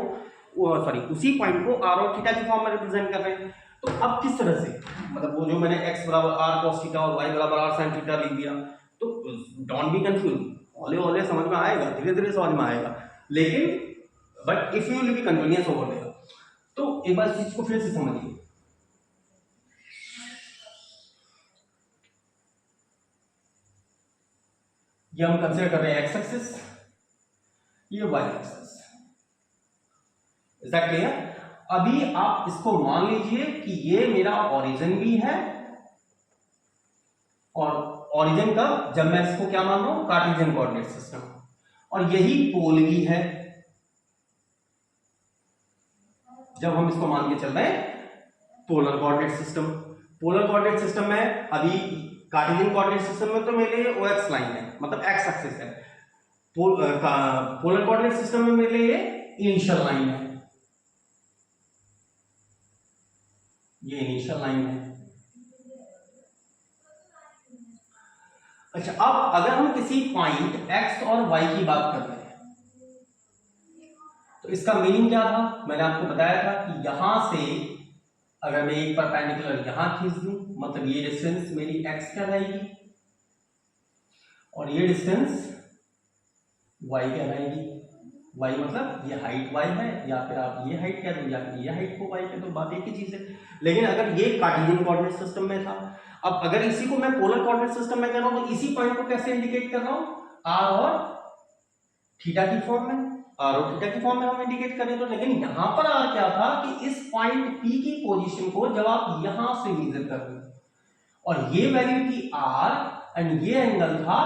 [SPEAKER 1] उसी पॉइंट को आर और थीटा की फॉर्म में रिप्रेजेंट कर रहे हैं। तो अब किस तरह से, मतलब वो जो मैंने एक्स बराबर आर कॉस थीटा और वाई बराबर आर साइन थीटा लिख दिया, तो डोंट बी कंफ्यूज, ओले ओले समझ में आएगा, धीरे धीरे समझ में आएगा, लेकिन but if you will be continuous over there. तो एक बार इस चीज को फिर से समझिए, ये हम कंसीडर कर रहे हैं एक्स एक्सिस, ये y axis. Is that clear? अभी आप इसको मान लीजिए कि ये मेरा ओरिजिन भी है, और ओरिजिन का जब मैं इसको क्या मान रहा हूं, कार्टेशियन कोऑर्डिनेट सिस्टम, और यही पोल भी है जब हम इसको मान के चल रहे हैं polar coordinate system. Polar coordinate system में अभी कार्टेशियन कोऑर्डिनेट सिस्टम में तो मेरे लिए OX लाइन है, मतलब एक्स एक्सिस है। पोलर कोऑर्डिनेट सिस्टम में मेरे लिए इनिशियल लाइन है, ये इनिशियल लाइन है। अच्छा, अब अगर हम किसी पॉइंट x और y की बात कर रहे हैं तो इसका मीनिंग क्या था? मैंने आपको बताया था कि यहां से अगर मैं एक परपेंडिकुलर यहां खींच दूं, मतलब ये डिस्टेंस मेरी x कहलाएगी और ये डिस्टेंस y कहलाएगी। y मतलब ये हाइट y है, या फिर आप ये हाइट कह दो या ये हाइट को y कह दो, बात एक ही चीज है। लेकिन अगर ये कार्टेशियन कोऑर्डिनेट सिस्टम में था, अब अगर इसी को मैं पोलर कोऑर्डिनेट सिस्टम में कर रहा हूं तो इसी पॉइंट को कैसे इंडिकेट कर रहा हूं? r और थीटा की फॉर्म में, r और थीटा की फॉर्म में हम इंडिकेट करें तो। लेकिन यहां पर r क्या था कि इस पॉइंट P की पोजीशन को जब आप यहां से मेजर कर रहे हो, और ये वैल्यू थी r एंड ये एंगल था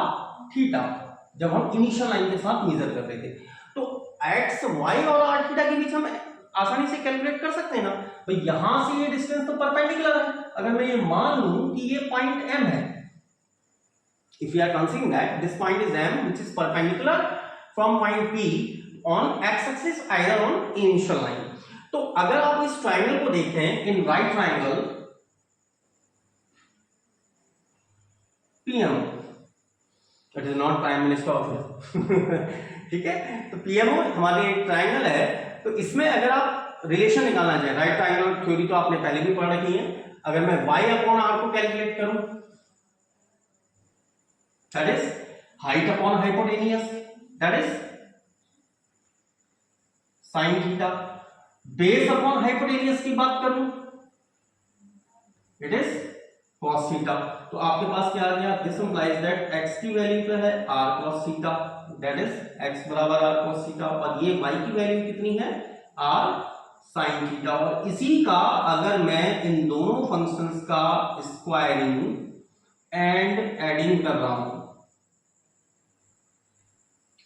[SPEAKER 1] थीटा, जब हम इनिशियल लाइन के साथ मेजर कर रहे थे। तो x, y और r थीटा के बीच हम आसानी से कैलकुलेट कर सकते हैं ना भाई। यहां से ये डिस्टेंस तो परपेंडिकुलर है, अगर मैं ये मान लूं कि ये पॉइंट m है, if we are considering that this point is m which is perpendicular from point P on x axis either on initial line, तो अगर आप इस ट्रायंगल को देखें, in right triangle PM, it is not prime minister office ठीक है, तो PMO हमारे एक ट्रायंगल है, तो इसमें अगर आप रिलेशन निकालना चाहें, राइट ट्रायंगल थ्योरी तो आपने पहले भी पढ़ रखी है, अगर मैं y अपॉन r को कैलकुलेट करूं, that is height upon hypotenuse, that is sine theta. Base upon hypotenuse की बात करूं, इट इज cos थीटा। तो आपके पास क्या आ गया? दिस इंप्लाइज दैट x की वैल्यू क्या है? r cos theta, that is x बराबर r cos थीटा, और ये y की वैल्यू कितनी है? r sin theta. और इसी का अगर मैं इन दोनों फंक्शंस का स्क्वायरिंग एंड एडिंग कर रहा हूं,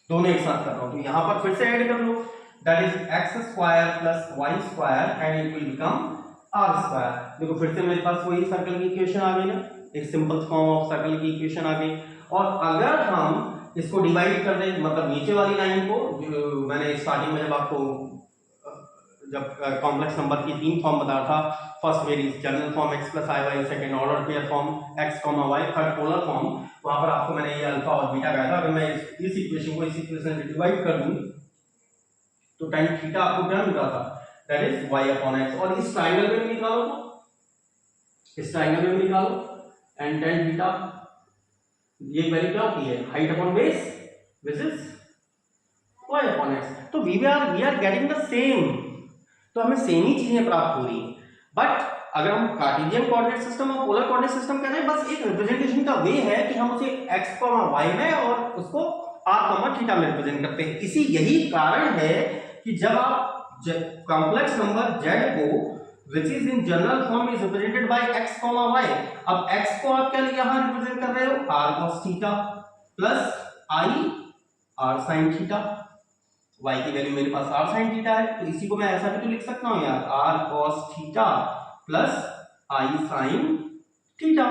[SPEAKER 1] दोनों एक साथ कर रहा हूं, तो यहां पर फिर से ऐड कर लो, that is x square plus y square and it will become r square. देखो फिर से मेरे पास वही सर्कल की इक्वेशन आ गई ना, एक सिंपल फॉर्म ऑफ सर्कल की इक्वेशन आ गई। और अगर हम इसको डिवाइड कर दें, मतलब नीचे वाली लाइन को, जो मैंने स्टार्टिंग में जब आपको जब कॉम्प्लेक्स नंबर की 3 फॉर्म बताया था, first very general form x plus i y, second order pair form x comma y, third polar form, वहां पर आपको मैंने ये अल्फा और बीटा कहा था। अगर मैं इस इक्वेशन को इस इक्वेशन से डिवाइड कर दूं तो tan थीटा आपको क्या मिल रहा था? That is y upon x। और इस ट्रायंगल में भी निकालो, तो इस ट्रायंगल में भी निकालो, एंड tan थीटा ये वैल्यू क्या होती है? Height upon base which is y upon x। तो we are getting the same, तो हमें सेम ही चीजें प्राप्त हो रही हैं। बट अगर हम कार्टेशियन कोऑर्डिनेट सिस्टम और पोलर कोऑर्डिनेट सिस्टम कह रहे हैं, बस एक रिप्रेजेंटेशन का वे है कि हम उसे x, y में और उसको r, थीटा में रिप्रेजेंट करते हैं। इसी यही कारण है कि जब आप कॉम्प्लेक्स नंबर z को which is in general form is represented by x, y, अब x को आप क्या यहां रिप्रेजेंट कर रहे हो? r cos theta plus i r sin theta, y की वैल्यू मेरे पास r sin थीटा है, तो इसी को मैं ऐसा भी तो लिख सकता हूं यार, r cos theta plus i sin theta,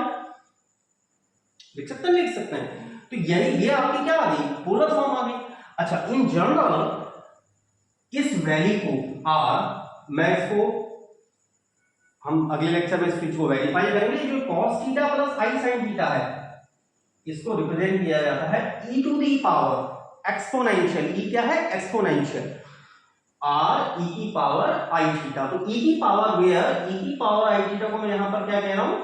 [SPEAKER 1] लिख सकते हैं, लिख सकते हैं। तो ये आपकी क्या आ गई? पोलर फॉर्म आ गई। अच्छा, इन जनरल इस वैल्यू को r, मैं इसको हम अगले लेक्चर में इस चीज को वेरीफाई करेंगे, जो cos theta plus i sin theta है, इसको रिप्रेजेंट किया जाता है e to the power exponential. e क्या है? एक्सपोनेंशियल r e की पावर i थीटा। तो e की पावर वेयर, e की पावर i थीटा को मैं यहां पर क्या कह रहा हूं,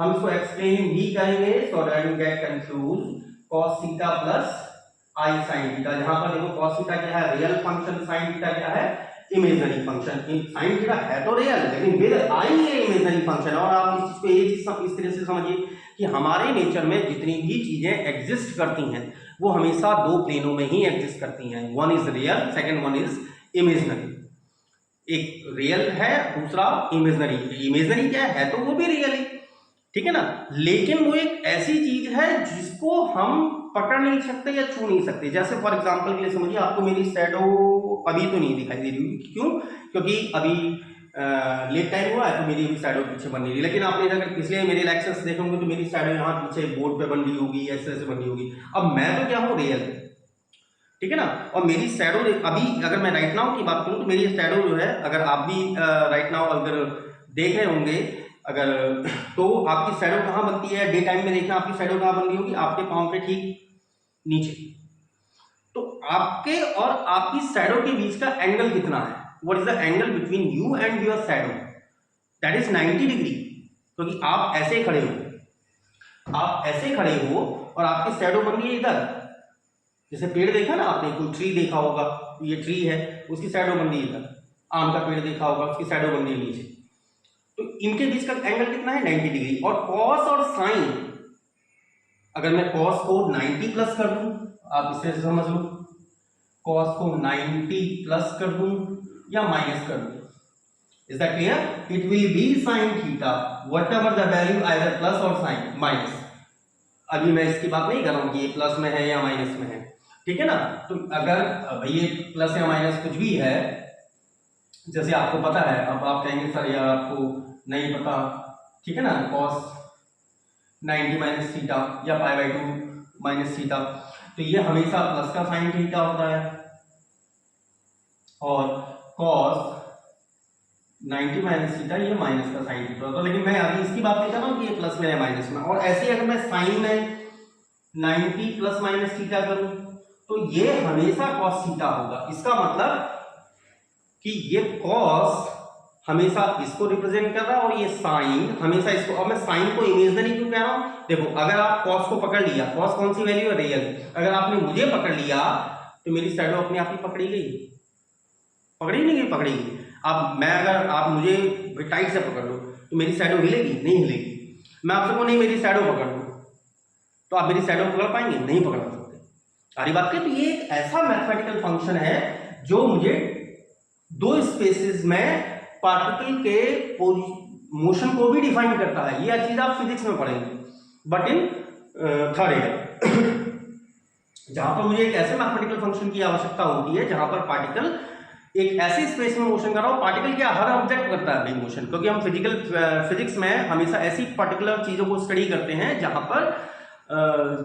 [SPEAKER 1] हम इसको एक्सप्लेन भी करेंगे so that you get confuse. cos theta plus i sin theta, जहां पर देखो cos थीटा क्या है? रियल फंक्शन, sin थीटा क्या है? Imaginary function. sin थीटा है तो रियल, लेकिन विद i ये इमेजिनरी फंक्शन। और आप इस चीज को ये चीज इस तरह से समझिए कि हमारे नेचर में जितनी भी चीजें एग्जिस्ट करती हैं वो हमेशा दो प्लेनों में ही एग्जिस्ट करती हैं। One is real, second one is imaginary. एक रियल है, दूसरा इमेजनरी। इमेजनरी क्या है तो वो भी रियल है, ठीक है ना, लेकिन वो एक ऐसी चीज है जिसको हम पकड़ नहीं सकते या छू नहीं सकते। जैसे फॉर एग्जांपल के लिए समझिए, आपको मेरी शैडो अभी तो नहीं दिखाई दे रही होगी, क्यों? क्योंकि अभी लेट टाइम हुआ है तो मेरी अभी शैडो पीछे बन रही है। लेकिन आपने अगर पिछले मेरे लेक्चर्स देखोगे तो मेरी शैडो यहाँ पीछे बोर्ड पे बन रही होगी, ऐसे ऐसे बन रही होगी। अब मैं तो क्या हूँ, रियल, ठीक है ना। और मेरी शैडो अभी अगर मैं राइट नाउ की बात करूँ तो मेरी शैडो जो है, अगर आप भी राइट नाउ अगर देख रहे होंगे अगर, तो आपकी शैडो कहाँ बनती है, डे टाइम में देखना आपकी शैडो कहाँ बन रही होगी, आपके पाँव के ठीक नीचे। तो आपके और आपकी शैडो के बीच का एंगल कितना है, what is the angle between you and your shadow, that is 90 degree. क्योंकि आप ऐसे खड़े हो, आप ऐसे खड़े हो और आपकी शैडो बन रही है इधर। जैसे पेड़ देखा ना आपने, कोई ट्री देखा होगा, ये ट्री है, उसकी शैडो बन रही है इधर। आम का पेड़ देखा होगा, उसकी शैडो बन रही है नीचे। तो इनके बीच का एंगल कितना है, 90 डिग्री। और कॉस और साइन, अगर मैं कॉस को 90 प्लस कर दूं, आप इसे समझ लो, कॉस को 90 प्लस कर दूं या माइनस कर दूं, is that clear? It will B sine theta whatever the value, either plus और साइन माइनस। अभी मैं इसकी बात नहीं कर रहा हूं कि ये प्लस में है या माइनस में है, ठीक है ना। तो अगर भाई ये प्लस या माइनस कुछ भी है, जैसे आपको पता है, अब आप कहेंगे सर यार आपको नहीं पता, ठीक है ना, कॉस 90 माइनस थीटा या π/2 माइनस थीटा, तो ये हमेशा प्लस का साइन थीटा होता है, और कॉस 90 माइनस थीटा ये माइनस का साइन थीटा होता है। लेकिन मैं अभी इसकी बात नहीं कर रहा हूँ कि ये प्लस में है माइनस में। और ऐसे अगर मैं साइन में 90 प्लस माइनस थीटा करूं तो ये हमेशा कॉस थीटा होगा। इसका मतलब कि ये कॉस हमेशा इसको रिप्रेजेंट कर रहा है और ये साइन हमेशा इसको। और मैं साइन को इमेजनरी क्यों कह रहा हूं, देखो अगर आप कॉस को पकड़ लिया, कॉस कौन सी वैल्यू है, रियल, अगर आपने मुझे पकड़ लिया तो मेरी शैडो अपने आप ही पकड़ी गई, पकड़ी नहीं गई, पकड़ी गई। अब मैं अगर आप मुझे टाइट से पकड़ लो तो मेरी शैडो हिलेगी, नहीं हिलेगी। मैं आपसे को नहीं मेरी शैडो पकड़ लूं तो आप मेरी शैडो पकड़ पाएंगे, नहीं पकड़ सकते। सारी बात करें तो ये एक ऐसा मैथमेटिकल फंक्शन है जो मुझे दो स्पेसेस में पार्टिकल के मोशन को भी डिफाइन करता है। ये चीज आप फिजिक्स में पढ़ेंगे, बट इन थर्ड ईयर जहां पर मुझे एक ऐसे मैथमेटिकल फंक्शन की आवश्यकता होती है जहां पर पार्टिकल एक ऐसे स्पेस में मोशन कर रहा हो। पार्टिकल क्या, हर ऑब्जेक्ट करता है भाई मोशन, क्योंकि हम फिजिक्स में हमेशा ऐसी पर्टिकुलर चीजों को स्टडी करते हैं जहां पर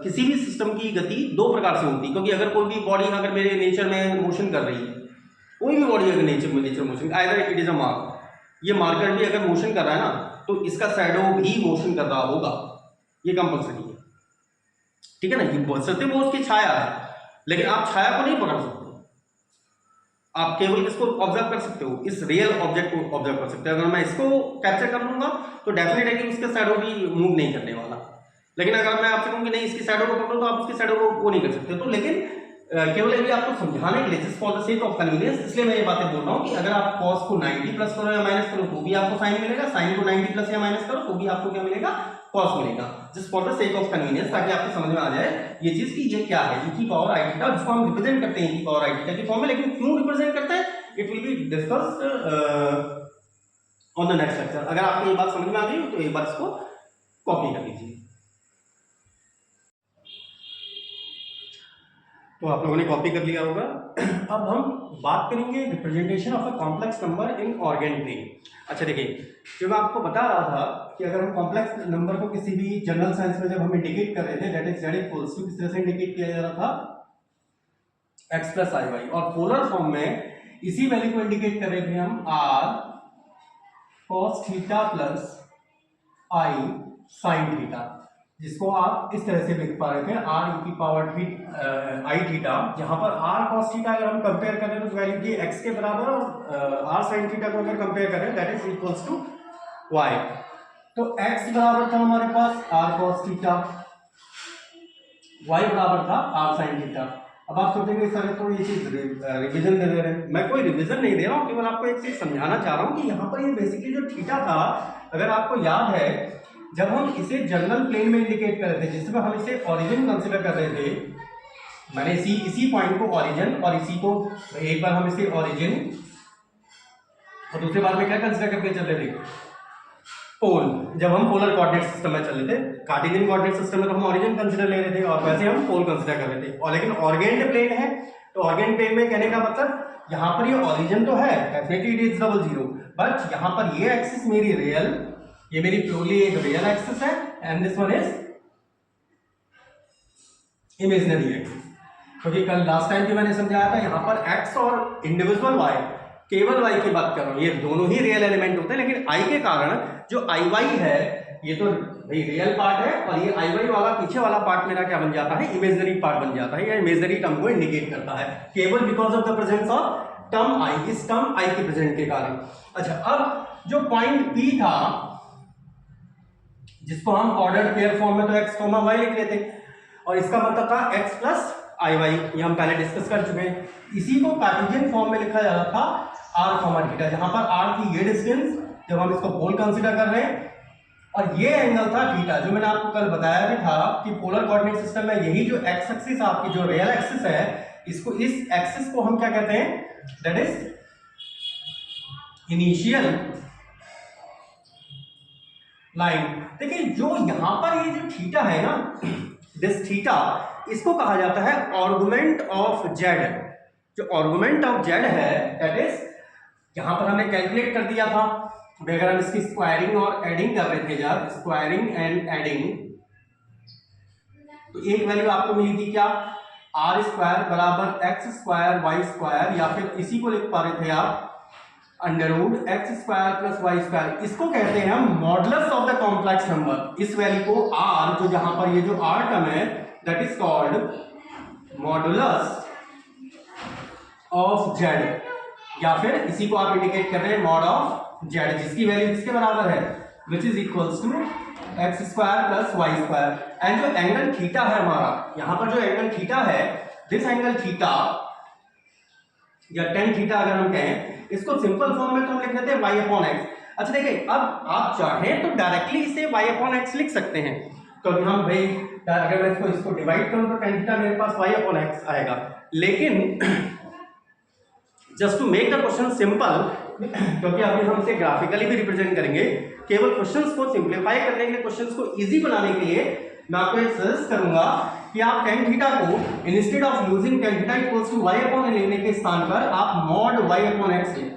[SPEAKER 1] किसी भी सिस्टम की गति दो प्रकार से होती है। क्योंकि अगर कोई भी बॉडी अगर मेरे नेचर में मोशन कर रही है, कोई भी बॉडी अगर nature motion, either it is a mark, ये मार्कर भी अगर मोशन कर रहा है ना तो इसका शैडो भी मोशन कर रहा होगा, ये कंपल्सरी है, ठीक है ना। ये बोल सकते वो उसकी छाया है, लेकिन आप छाया को नहीं पकड़ सकते, आप केवल इसको ऑब्जर्व कर सकते हो, इस रियल ऑब्जेक्ट को ऑब्जर्व कर सकते हो। अगर मैं इसको कैप्चर कर लूंगा तो डेफिनेट है कि उसका शैडो भी मूव नहीं करने वाला। लेकिन अगर मैं आपसे कहूँ कि नहीं इसकी शैडो को पकड़ो तो आप उसकी शैडो को वो नहीं कर सकते। तो लेकिन केवल अभी आपको समझाने के लिए, just for the sake of convenience, इसलिए मैं ये बातें बोल रहा हूँ कि अगर आप कॉस को 90 प्लस करो या माइनस करो तो भी आपको साइन मिलेगा, साइन को 90 प्लस या माइनस करो तो भी आपको क्या मिलेगा, कॉस मिलेगा। Just for the sake of convenience, ताकि आपको समझ में आ जाए ये चीज कि ये क्या है, e की पावर i थीटा, जिसको हम रिप्रेजेंट करते हैं e की पावर i थीटा की फॉर्म में। लेकिन क्यों रिप्रेजेंट करते हैं, it will be discussed on the next lecture. अगर आपको ये बात समझ में आ गई तो एक बार इसको कॉपी कर लीजिए। तो आप लोगों ने कॉपी कर लिया होगा। अब हम बात करेंगे representation of a complex number in Argand plane. अच्छा देखिए, जो मैं आपको बता रहा था कि अगर हम कॉम्प्लेक्स नंबर को किसी भी जनरल साइंस में जब हम इंडिकेट कर रहे थे, that is z equals to, किस तरह से इंडिकेट किया जा रहा था, x प्लस आई वाई, और पोलर फॉर्म में इसी वैल्यू को इंडिकेट कर रहे थे हम r cos theta plus i sin theta, जिसको आप इस तरह से लिख पा रहे थे r e की पावर i थीटा, जहां पर r cos थीटा अगर हम कंपेयर करें तो वैल्यू की x के बराबर, और r sin थीटा को अगर कंपेयर करें that is equals to y। तो x बराबर था हमारे पास r cos थीटा, y बराबर था r sin थीटा। अब आप सोचेंगे सर तो ये चीज रिवीजन दे रहे हैं। मैं कोई रिवीजन नहीं दे रहा हूँ, केवल आपको एक चीज समझाना चाह रहा हूँ कि यहाँ पर ये बेसिकली जो थीटा था, अगर आपको याद है जब हम इसे जनरल प्लेन में इंडिकेट कर रहे थे, जिसमें हम इसे ओरिजिन कंसीडर कर रहे थे, मैंने इसी पॉइंट को ओरिजिन और इसी को एक बार हम इसे ओरिजिन और दूसरी बार में क्या कंसीडर करके चल रहे थे, पोल। जब हम पोलर कोऑर्डिनेट सिस्टम में चल रहे थे, कार्टेशियन कोऑर्डिनेट सिस्टम में तो हम ओरिजिन कंसीडर ले रहे थे और वैसे हम पोल कंसीडर कर रहे थे। और लेकिन ऑर्गेन्ड प्लेन है तो ऑर्गेन्ड प्लेन में कहने का मतलब यहाँ पर ये ओरिजिन तो है, definitely it is double zero, but यहाँ पर ये एक्सिस मेरी रियल, ये मेरी प्योरली एक रियल एक्सिस है and this one is imaginary axis. क्योंकि कल लास्ट टाइम भी मैंने समझाया था यहाँ पर x और इंडिविजुअल y, केवल y की बात कर रहा हूँ, ये दोनों ही रियल एलिमेंट होते हैं, लेकिन i के कारण जो iy है ये तो भाई रियल पार्ट है और ये iy वाला पीछे वाला पार्ट मेरा क्या बन जाता है, इमेजिनरी पार्ट बन जाता है, या इमेजिनरी टर्म को इंडिकेट करता है केवल because of the presence of term i, इस टर्म i के प्रेजेंट के कारण। अच्छा, अब जो पॉइंट P था जिसको हम ऑर्डर्ड पेयर फॉर्म में तो x, y लिख लेते और इसका मतलब था x प्लस आई वाई, ये हम पहले डिस्कस कर चुके हैं। इसी को कार्टेशियन फॉर्म में लिखा जा रहा था r कॉमा थीटा, जहां पर r की ये डिस्टेंस जब हम इसको पोल कंसीडर कर रहे हैं और ये एंगल था थीटा, जो मैंने आपको कल बताया भी था कि पोलर कोऑर्डिनेट सिस्टम में यही जो x एक्सिस आपकी जो रियल एक्सिस है, इसको इस एक्सिस को हम क्या कहते हैं, दैट इज इनिशियल लाइन। देखिए जो यहां पर ये जो थीटा है ना, दिस थीटा, इसको कहा जाता है आर्गुमेंट ऑफ जेड। जो आर्गुमेंट ऑफ जेड है दैट इज, यहां पर हमने कैलकुलेट कर दिया था, अगर हम इसकी स्क्वायरिंग और एडिंग कर रहे थे, जब स्क्वायरिंग एंड एडिंग, तो एक वैल्यू आपको मिली थी क्या, आर स्क्वायर बराबर एक्स स्क्वायर वाई स्क्वायर, या फिर इसी को लिख पा रहे थे आप under root x square plus Y square. इसको कहते हैं हम modulus of the complex number. इस वैल्यू को आर, जो जहां पर ये जो आर टर्म है that is called modulus of z, या फिर इसी को आप इंडिकेट कर रहे हैं मॉड ऑफ जेड, जिसकी वैल्यू किसके बराबर है, which is equals to x square plus Y square. And जो एंगल थीटा है हमारा, यहां पर जो एंगल थीटा है, दिस एंगल थीटा या टेन थीटा अगर हम कहें, इसको सिंपल फॉर्म में तो हम लिख देते हैं y अपॉन x। अच्छा देखिए, अब आप चाहें तो डायरेक्टली इसे y अपॉन x लिख सकते हैं, क्योंकि हम भाई अगर मैं इसको डिवाइड करूं तो tan थीटा मेरे पास y अपॉन x आएगा। लेकिन just to make the question simple, क्योंकि अभी हम इसे ग्राफिकली भी रिप्रेजेंट करेंगे, केवल क्वेश्चंस को सिंप्लीफाई करने के लिए, क्वेश्चंस को इजी बनाने के लिए मैं आपको एक सजेस्ट करूंगा कि आप tan थीटा को instead of using tan theta equals to y upon लेने के स्थान पर आप मॉड y अपॉन x लें,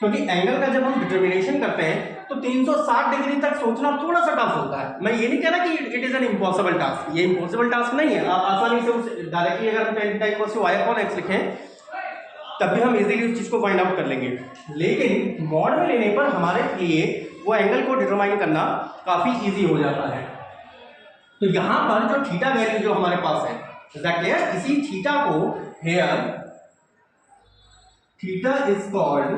[SPEAKER 1] क्योंकि एंगल का जब हम डिटर्मिनेशन करते हैं तो 360 डिग्री तक सोचना थोड़ा सा टफ होता है। मैं ये नहीं कह रहा कि it is an impossible task, ये इम्पॉसिबल टास्क नहीं है, आप आसानी से उस डायरेक्टली अगर हम tan theta equals to y upon x लिखें तब भी हम इजीली उस चीज को फाइंड आउट कर लेंगे। लेकिन मॉड में लेने पर हमारे लिए वो एंगल को डिटरमाइन करना काफी इजी हो जाता है। तो यहां पर जो थीटा वैल्यू जो हमारे पास है, इज दैट क्लियर? इसी थीटा को here theta is called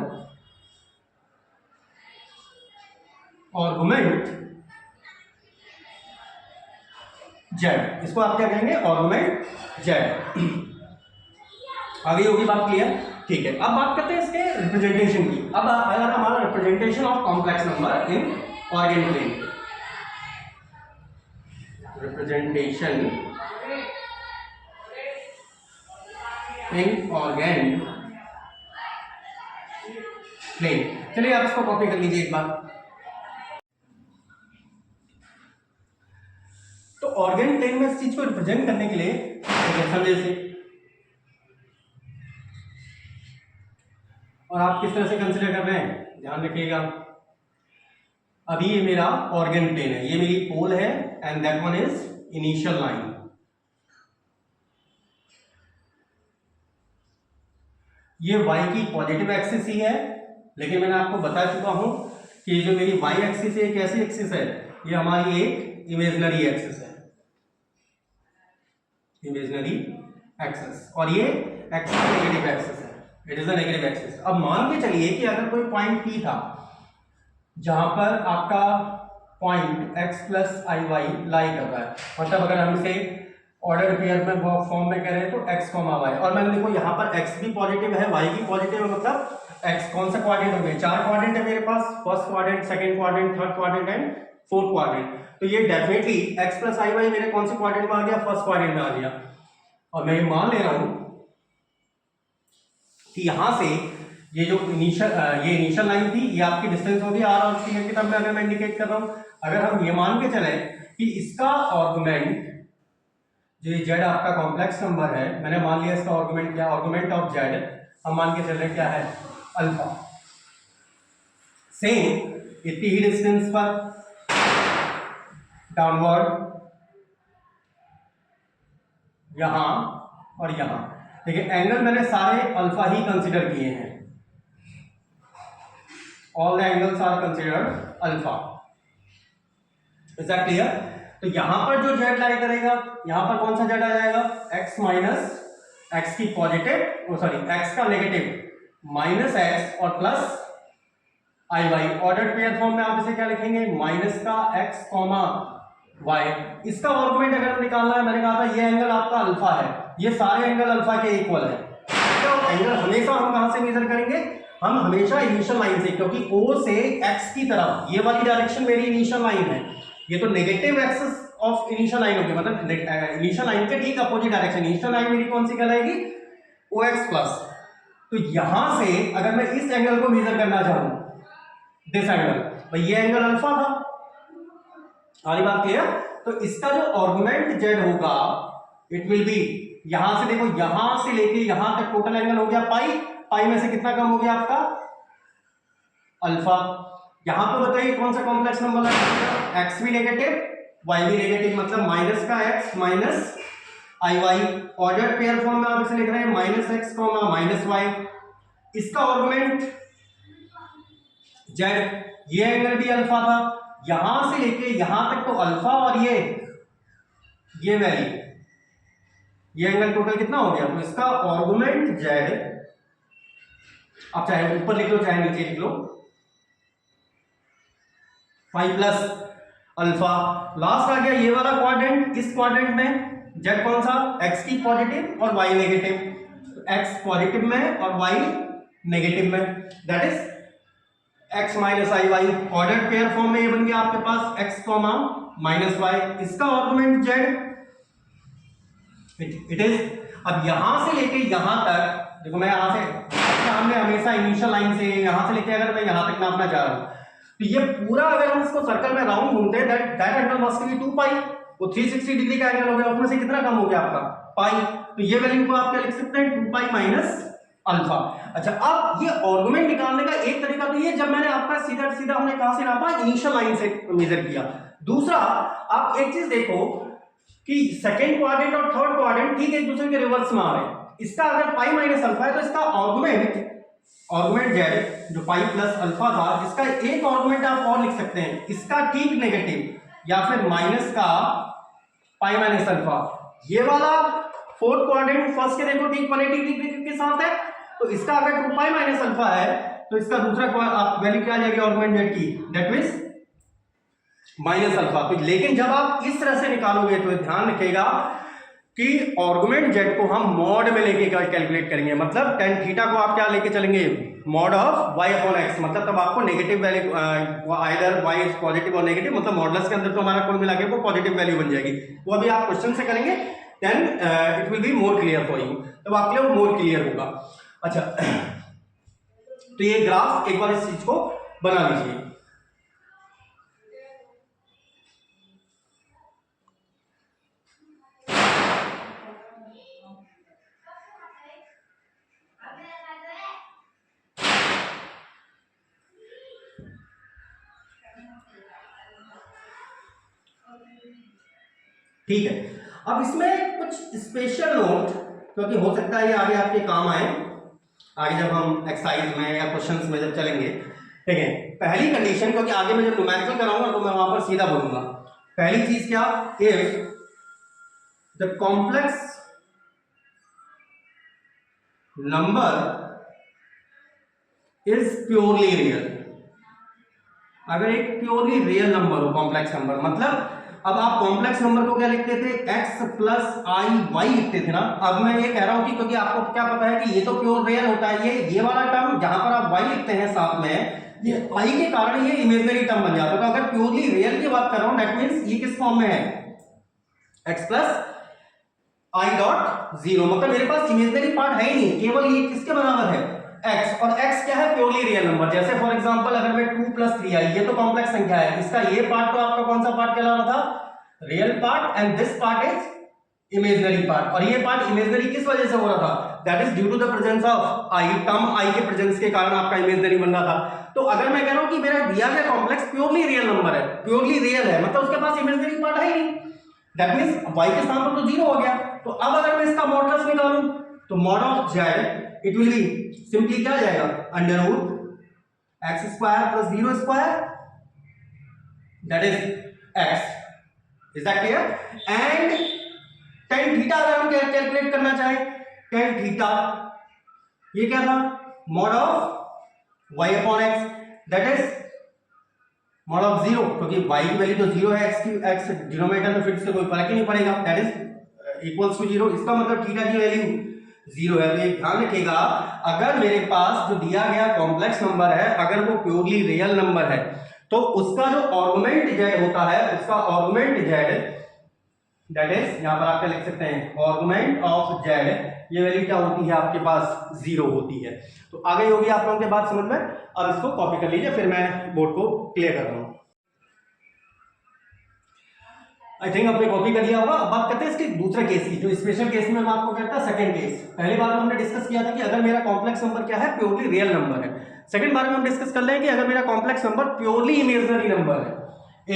[SPEAKER 1] argument Z. इसको आप क्या कहेंगे, आर्गुमेंट जेड। आगे होगी बात क्लियर? ठीक है, अब बात करते हैं इसके रिप्रेजेंटेशन की। अब आया हमारा representation of complex number in Argand plane. Representation in Argand plane. चलिए आप इसको कॉपी कर लीजिए एक बार। तो ऑर्गेन प्लेन में इस चीज को रिप्रेजेंट करने के लिए समझे से, और आप किस तरह से कंसीडर कर रहे हैं ध्यान रखिएगा। अभी ये मेरा ऑर्गेन प्लेन है, ये मेरी पोल है and that one is initial line. ये y की पॉजिटिव एक्सिस ही है, लेकिन मैंने आपको बता चुका हूं कि जो मेरी y एक्सिस है कैसी एक्सिस है, ये हमारी एक इमेजिनरी एक्सिस है, इमेजिनरी एक्सिस, और ये एक्सिस नेगेटिव एक्सिस है, it is a negative axis. अब मान के चलिए कि अगर कोई पॉइंट P था जहां पर आपका point x plus i Y लाई कर रहा है, मतलब अगर हम इसे ऑर्डर पेयर में फॉर्म में कह रहे हैं तो x कॉमा y, और मैंने देखो यहाँ पर x भी पॉजिटिव है y भी पॉजिटिव है, मतलब x कौन सा क्वाड्रेंट हो गया, 4 क्वाड्रेंट है मेरे पास, first quadrant, second quadrant, third quadrant and fourth quadrant. तो ये definitely x plus i y मेरे कौन से क्वाड्रेंट में आ गया, फर्स्ट क्वाड्रेंट में आ गया। और मैं ये मान ले रहा हूं कि यहां से ये जो इनिशियल लाइन थी ये आपकी डिस्टेंस होगी आर और सी की तरफ में, अगर मैं इंडिकेट कर रहा हूं। अगर हम ये मान के चले कि इसका आर्गुमेंट जो जेड आपका कॉम्प्लेक्स नंबर है, मैंने मान लिया इसका आर्गुमेंट क्या, आर्गुमेंट ऑफ जेड हम मान के चल रहे क्या है, अल्फा। सेम इतनी ही डिस्टेंस पर डाउनवर्ड यहां और यहां, देखिए एंगल मैंने सारे अल्फा ही कंसीडर किए हैं, all the angles are considered alpha. Is that clear? तो यहां पर जो जेड लाई करेगा, यहां पर कौन सा जेड आ जाएगा, x माइनस एक्स की पॉजिटिव, सॉरी x का नेगेटिव माइनस एक्स और plus i y. Ordered pair form में आप इसे क्या लिखेंगे, माइनस का x कॉमा y। इसका आर्गुमेंट अगर निकालना है, मैंने कहा था ये एंगल आपका अल्फा है, ये सारे एंगल अल्फा के इक्वल है। तो एंगल हमेशा हम कहां से मेजर करेंगे, हम हमेशा इनिशियल लाइन से, क्योंकि O से x की तरफ ये वाली डायरेक्शन मेरी इनिशियल लाइन है, ये तो negative axis of initial line होगी, मतलब इनिशियल लाइन के ठीक अपोजिट डायरेक्शन। इनिशियल लाइन मेरी कौन सी कहलाएगी, OX प्लस। तो यहां से अगर मैं इस एंगल को मेजर करना चाहूं, दिस एंगल, भाई ये एंगल अल्फा था, सारी बात क्लियर। तो इसका जो आर्गुमेंट जेड होगा इट विल बी, यहां से देखो यहां से लेके यहां तक टोटल एंगल हो गया पाई, पाई में से कितना कम हो गया आपका, अल्फा। यहां पे बताइए कौन सा कॉम्प्लेक्स नंबर लगेगा, एक्स भी नेगेटिव वाई भी नेगेटिव, मतलब माइनस का एक्स माइनस आई वाई। ऑर्डर्ड पेयर फॉर्म में आप इसे लिख रहे हैं minus x comma minus y. इसका आर्गुमेंट जेड, ये एंगल भी अल्फा था, यहां से लेके यहां तक तो अल्फा, और ये वैल्यू, ये एंगल टोटल कितना हो गया, तो इसका आर्गुमेंट जेड, आप चाहे ऊपर लिख लो चाहे नीचे लिख लो, 5 प्लस अल्फा। लास्ट आ गया ये वाला क्वाड्रेंट, इस क्वाड्रेंट में जेड कौन सा, एक्स की पॉजिटिव और वाई नेगेटिव, तो एक्स पॉजिटिव में और वाई नेगेटिव में, that is x minus I y. Ordered pair form में ये बन गया आपके पास एक्स कॉमा माइनस वाई। इसका आर्गुमेंट जेड इट इज, अब यहां से लेके यहां तक देखो, मैं यहां से हमने हमेशा इनिशियल लाइन से यहां से लेके अगर मैं यहां तक नापना चाह रहा हूं, तो ये पूरा अगर हम इसको सर्कल में राउंड घूमते हैं, दैट एंगल मस्ट बी 2 पाई, वो 360 डिग्री का एंगल हो गया, उसमें से कितना कम हो गया आपका, पाई। तो ये वैल्यू को आप क्या लिख सकते हैं, 2 पाई माइनस अल्फा। अच्छा, अब ये आर्गुमेंट निकालने का एक तरीका तो ये, जब मैंने आपका सीधा सीधा हमने कहां से नापा, इनिशियल लाइन से मेजर किया। दूसरा, आप एक चीज देखो कि सेकंड क्वाड्रेंट और थर्ड क्वाड्रेंट ठीक एक दूसरे के रिवर्स में आ रहे हैं। इसका अगर पाई माइनस अल्फा है तो इसका आर्गुमेंट जेड जो पाई प्लस अल्फा था, इसका एक आर्गुमेंट आप और लिख सकते हैं, इसका ठीक नेगेटिव या फिर माइनस का पाई माइनस अल्फा। ये वाला फोर्थ क्वाड्रेंट फर्स्ट के देखो ठीक 180 डिग्री के साथ है, तो इसका अगर 2 पाई माइनस अल्फा है तो इसका दूसरा वैल्यू क्या आ जाएगी आर्गुमेंट जेड की, दैट मींस माइनस अल्फा। तो लेकिन जब आप इस तरह से निकालोगे तो ध्यान रखिएगा कि आर्गुमेंट जेड को हम मॉड में लेके कैलकुलेट करेंगे, मतलब टेन थीटा को आप क्या लेके चलेंगे, mod of y upon x, मतलब तब आपको negative value either y is positive और नेगेटिव, मतलब मॉडल्स के अंदर तो हमारा कुल मिला के वो पॉजिटिव वैल्यू बन जाएगी। वो अभी आप क्वेश्चन से करेंगे, then it will be more clear for you, तब आपके लिए मोर क्लियर होगा। अच्छा, तो ये ग्राफ एक बार इस चीज को बना लीजिए। ठीक है, अब इसमें कुछ स्पेशल नोट, क्योंकि हो सकता है ये आगे आपके काम आए, आगे जब हम एक्सरसाइज में या क्वेश्चंस में जब चलेंगे। ठीक है, पहली कंडीशन, क्योंकि आगे मैं जब न्यूमेरिकल कराऊंगा तो मैं वहां पर सीधा बोलूंगा। पहली चीज क्या, if the complex number is purely real, अगर एक प्योरली रियल नंबर हो कॉम्प्लेक्स नंबर, मतलब अब आप कॉम्प्लेक्स नंबर को क्या लिखते थे, x प्लस आई वाई लिखते थे ना। अब मैं ये कह रहा हूं कि क्योंकि आपको क्या पता है कि ये तो प्योर रियल होता है, ये वाला टर्म जहां पर आप y लिखते हैं साथ में, ये i के कारण ये इमेजिनरी टर्म बन जाता है। तो अगर प्योरली रियल की बात कर रहा हूं, दैट मींस ये किस फॉर्म में है, x plus I dot zero, मतलब मेरे पास इमेजिनरी पार्ट है ही नहीं, केवल ये किसके बराबर है x, और x क्या है प्योरली रियल नंबर। जैसे फॉर एग्जांपल अगर मैं 2 + 3 आई, ये तो कॉम्प्लेक्स संख्या है, इसका ये पार्ट तो आपका कौन सा पार्ट कहला रहा था, real part, and this part is imaginary part. और ये पार्ट इमेजिनरी किस वजह से हो रहा था, that is due to the presence of i, term i के प्रेजेंस के कारण आपका इमेजिनरी बन रहा था। तो अगर मैं कह रहा हूं कि मेरा दिया गया कॉम्प्लेक्स प्योरली रियल नंबर है, प्योरली रियल है, मतलब उसके पास इमेजिनरी पार्ट है ही नहीं, दैट मींस y के स्थान पर तो जीरो हो गया। तो अब अगर मैं इसका मॉडुलस निकालूं तो mod of z it will be simply क्या आ जाएगा, under root x square plus zero square, that is x, is that clear. And tan theta अगर हम कैलकुलेट करना चाहें, टेन थीटा ये क्या था, mod of y upon x, that is mod of zero, क्योंकि y की वैल्यू तो जीरो है, x डिनोमिनेटर में फिर से कोई फर्क ही नहीं पड़ेगा, that is equals to zero. इसका मतलब थीटा की वैल्यू जीरो है। तो ये ध्यान रखिएगा, अगर मेरे पास जो दिया गया कॉम्प्लेक्स नंबर है अगर वो प्योरली रियल नंबर है तो उसका जो आर्गुमेंट z होता है, उसका आर्गुमेंट z, दैट इज यहां पर आप क्या लिख सकते हैं, आर्गुमेंट ऑफ z, ये वैल्यू क्या होती है आपके पास, जीरो होती है। तो आगे होगी आप लोगों के बात समझ में। अब इसको कॉपी कर लीजिए, फिर मैं बोर्ड को क्लियर कर रहा हूं। आई थिंक आपने कॉपी कर लिया होगा। अब बात करते हैं इसके दूसरे केस की, जो स्पेशल केस में हम आपको कहता है सेकंड केस। पहली बार में हमने डिस्कस किया था कि अगर मेरा कॉम्प्लेक्स नंबर क्या है, प्योरली रियल नंबर है। सेकंड बार में हम डिस्कस कर रहे हैं कि अगर मेरा complex number purely imaginary number है।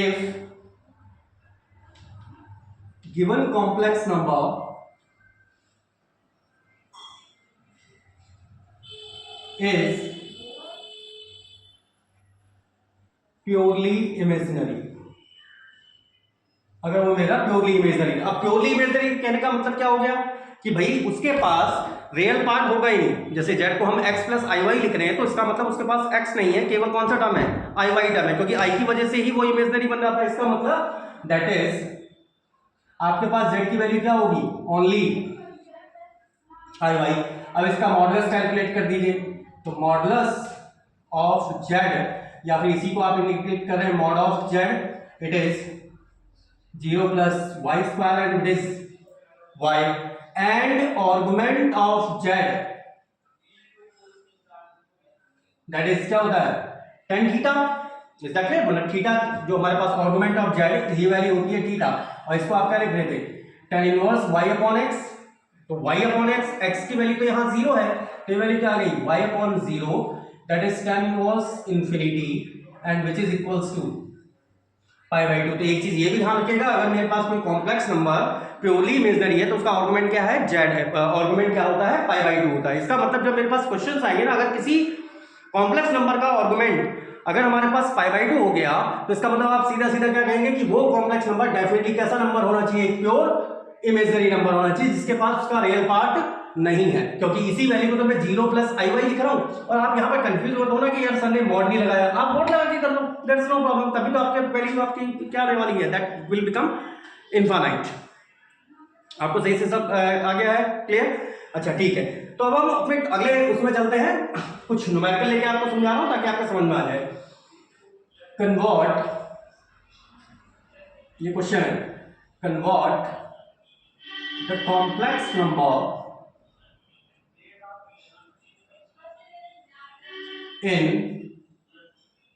[SPEAKER 1] If given complex number is purely imaginary, अगर वो मेरा प्योरली इमेजिनरी। अब प्योरली इमेजिनरी कहने का मतलब क्या हो गया कि भाई उसके पास रियल पार्ट होगा ही नहीं। जैसे z को हम x प्लस आई वाई लिख रहे हैं तो इसका मतलब उसके पास x नहीं है, केवल कौन सा टर्म है, आई वाई टर्म है, क्योंकि i की वजह से ही वो इमेजिनरी बन रहा था। इसका मतलब दैट इज आपके पास z की वैल्यू क्या होगी, ओनली आई वाई। अब इसका मॉडुलस कैलकुलेट कर दीजिए, तो मॉडुलस ऑफ z, या फिर इसी को आप इंडिकेट कर रहे हैं mod of z, it is 0 plus Y square and it is y, and argument of z, that is क्या होता है, tan theta. Is that clear, मतलब थीटा जो हमारे पास आर्गुमेंट ऑफ z ये वैल्यू होती है थीटा, और इसको आप क्या लिख रहे थे, tan inverse y upon x। तो y अपॉन x की वैल्यू तो यहाँ जीरो है, तो ये वैल्यू क्या आ गई, y upon zero, that is tan inverse infinity and which is equals to pi by two. तो एक चीज ये भी ध्यान रखिएगा, अगर मेरे पास कोई कॉम्प्लेक्स नंबर प्योरली इमेजिनरी है तो उसका आर्गुमेंट क्या है, z है, आर्गुमेंट क्या होता है, पाई बाई टू होता है। इसका मतलब जब मेरे पास क्वेश्चन आएंगे ना, अगर किसी कॉम्प्लेक्स नंबर का आर्गुमेंट अगर हमारे पास पाई बाई टू हो गया तो इसका मतलब आप सीधा सीधा क्या कहेंगे कि वो कॉम्प्लेक्स नंबर डेफिनेटली कैसा नंबर होना चाहिए, प्योर इमेजिनरी नंबर होना चाहिए, जिसके पास उसका रियल पार्ट नहीं है। क्योंकि इसी वैल्यू को तो मैं 0 प्लस आई वाई लिख रहा हूं, और आप यहाँ पर कंफ्यूज मत होना कि यार सर ने मॉड नहीं लगाया, आप मॉड लगा के कर लो, दैट्स नो प्रॉब्लम, तभी तो आपके वैल्यू आपकी क्या आने वाली है, दैट विल बिकम इनफाइनाइट। आपको सही से सब आ गया है, क्लियर? अच्छा ठीक है, तो अब हम फिर अगले उसमें चलते हैं, कुछ न्यूमेरिकल लेके आपको समझा रहा हूं ताकि आपको समझ में आ जाए। कन्वर्ट, ये क्वेश्चन है, convert the complex number in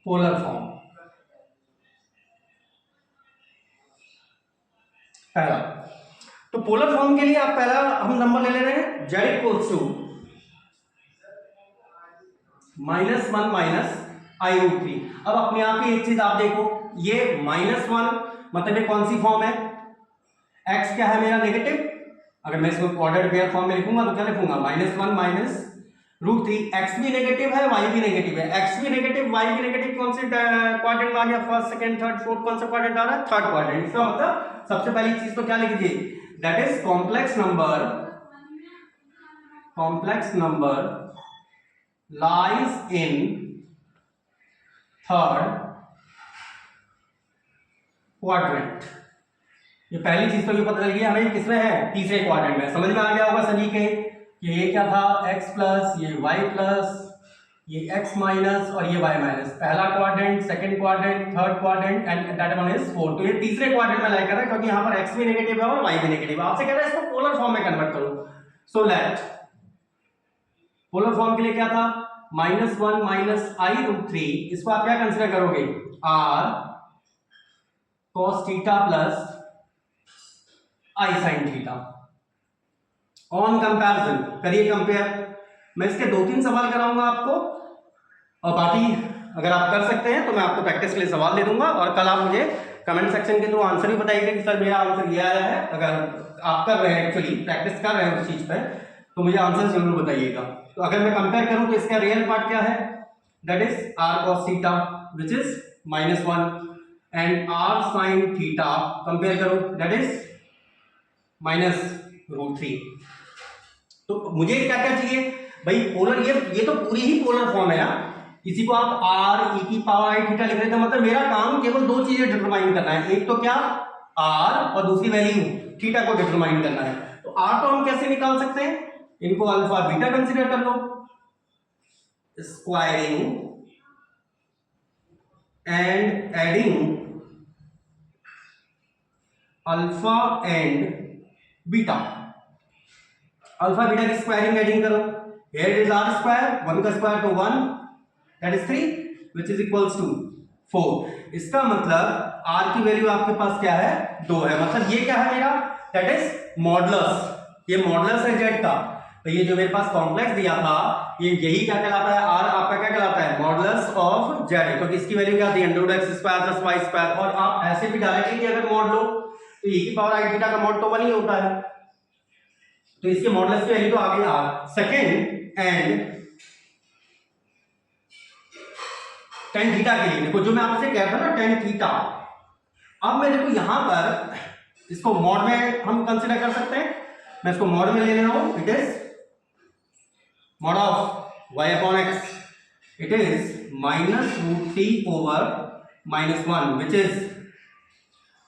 [SPEAKER 1] polar form. पहला तो पोलर फॉर्म के लिए आप पहला हम नंबर ले ले रहे हैं z equals to -1 minus i root 3। अब अपने आप ही एक चीज आप देखो, ये -1 मतलब ये कौन सी फॉर्म है, x क्या है मेरा नेगेटिव, अगर मैं इसको ऑर्डर पेयर फॉर्म में लिखूंगा तो क्या लिखूंगा, -1 माइनस रूट 3, x भी नेगेटिव है y भी नेगेटिव है, x भी नेगेटिव y भी नेगेटिव, कौन से क्वाड्रेंट में आ गया, फर्स्ट सेकंड थर्ड फोर्थ, कौन सा क्वाड्रेंट आ रहा है, थर्ड क्वाड्रेंट। इसका मतलब सबसे पहली चीज तो क्या लिखिए, that is complex number lies in third quadrant. ये पहली चीज तो ये पता चल गई हमें किसमें है, तीसरे क्वाड्रेंट में। समझ में आ गया होगा सभी के कि ये क्या था, x प्लस, ये y प्लस,
[SPEAKER 2] ये x माइनस और ये y माइनस, पहला quadrant, second quadrant, third quadrant and that one is fourth. तो ये तीसरे क्वाड्रेंट में लाई कर रहा है क्योंकि यहाँ पर x भी नेगेटिव है और y भी नेगेटिव है। आपसे कह रहा है इसको पोलर फॉर्म में कन्वर्ट करो। सो लेट पोलर फॉर्म के लिए क्या था, -1 माइनस आई रूट 3, इसको आप क्या कंसिडर करोगे, r cos theta plus i sine theta. On comparison करिए कंपेयर। मैं इसके 2-3 सवाल कराऊंगा आपको और बाकी अगर आप कर सकते हैं तो मैं आपको प्रैक्टिस के लिए सवाल दे दूंगा और कल आप मुझे कमेंट सेक्शन के थ्रू आंसर भी बताइएगा कि सर मेरा आंसर ये आया है। अगर आप कर रहे हैं एक्चुअली प्रैक्टिस कर रहे हैं उस चीज पे तो मुझे आंसर जरूर बताइएगा। तो अगर मैं कंपेयर करूं तो इसका रियल पार्ट क्या है, that is r cos theta which is -1 and r sin theta compare करो दैट इज -√3। तो मुझे क्या क्या चाहिए भाई, पोलर, ये तो पूरी ही पोलर फॉर्म है ना। किसी को आप r e की पावर i थीटा लिख रहे थे, मतलब मेरा काम केवल 2 चीजें डिटरमाइन करना है, एक तो क्या r और दूसरी वैल्यू थीटा को डिटरमाइन करना है। तो r तो हम कैसे निकाल सकते हैं, इनको अल्फा बीटा कंसीडर कर लो, squaring and adding alpha and beta. Alpha beta की स्क्वायरिंग एडिंग करो, here it is r square, 1 का स्क्वायर तो 1 that is 3 which is equals to 4। इसका मतलब r की वैल्यू आपके पास क्या है, 2 है। मतलब ये क्या है मेरा, that is मॉडुलस, ये मॉडुलस है z का। तो ये जो मेरे पास कॉम्प्लेक्स दिया था ये यही क्या कहलाता है, r आपका क्या कहलाता है, मॉडुलस ऑफ z, क्योंकि इसकी वैल्यू क्या थी √x² + y²। और आप ऐसे भी डालेंगे कि अगर मॉड लो तो e की पावर i थीटा का मॉड तो 1 ही होता है, तो इसके मॉडुलस की वैल्यू तो आ गई r। Second and tan theta के लिए देखो, जो मैं आपसे कह रहा था ना tan थीटा, अब मैं देखो यहां पर इसको मॉड में हम कंसीडर कर सकते हैं। मैं इसको मॉड में ले ले रहा हूं, it is mod of y upon x, it is -√3 over -1 which is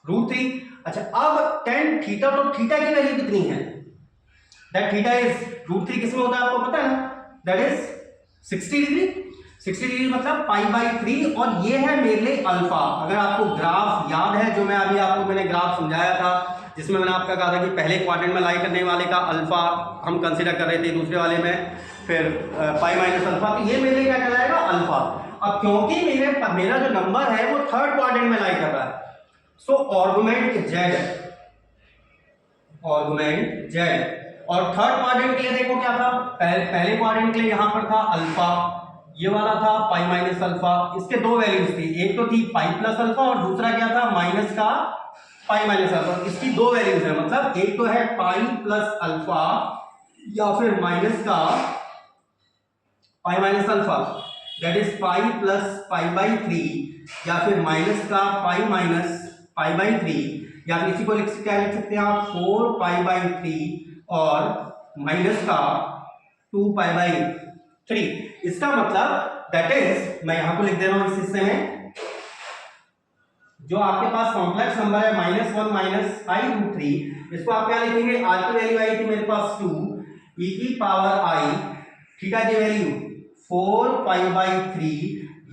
[SPEAKER 2] √3। अच्छा, अब tan थीटा, तो थीटा की वैल्यू कितनी है, दैट थीटा इज √3 किसमें होता है आपको पता है ना, दैट इज 60 डिग्री। 60 डिग्री मतलब π/3 और ये है मेरे लिए अल्फा। अगर आपको ग्राफ याद है जो मैं अभी आपको मैंने ग्राफ समझाया था जिसमें मैंने आपका कहा था कि पहले क्वाड्रेंट में लाई करने वाले का अल्फा हम कंसीडर कर रहे थे, दूसरे वाले में फिर पाई माइनस अल्फा, तो ये मेरे लिए क्या कहलाएगा, अल्फा। अब क्योंकि मेरा जो नंबर है वो थर्ड क्वाड्रेंट में लाई कर रहा है, सो आर्गुमेंट z और थर्ड क्वाड्रेंट के लिए देखो क्या था, पहले क्वाड्रेंट के लिए यहां पर था अल्फा, ये वाला था पाई माइनस अल्फा। इसके दो वैल्यूज थी, एक तो थी पाई प्लस अल्फा और दूसरा क्या था, माइनस का पाई माइनस अल्फा। इसकी दो वैल्यूज है, मतलब एक तो है पाई प्लस अल्फा या फिर माइनस का pi minus alpha, that is pi plus π/3 या फिर माइनस का पाई माइनस π/3, या फिर इसी को क्या लिख सकते हैं आप, 4π/3 और माइनस का 2π/3। इसका मतलब दैट इज, मैं यहां को लिख दे रहा हूं इस हिस्से में, जो आपके पास कॉम्प्लेक्स नंबर है -1 माइनस i√3, इसको आप क्या लिखेंगे, r की वैल्यू आई थी मेरे पास 2, e की पावर i, थीटा की वैल्यू 4π/3,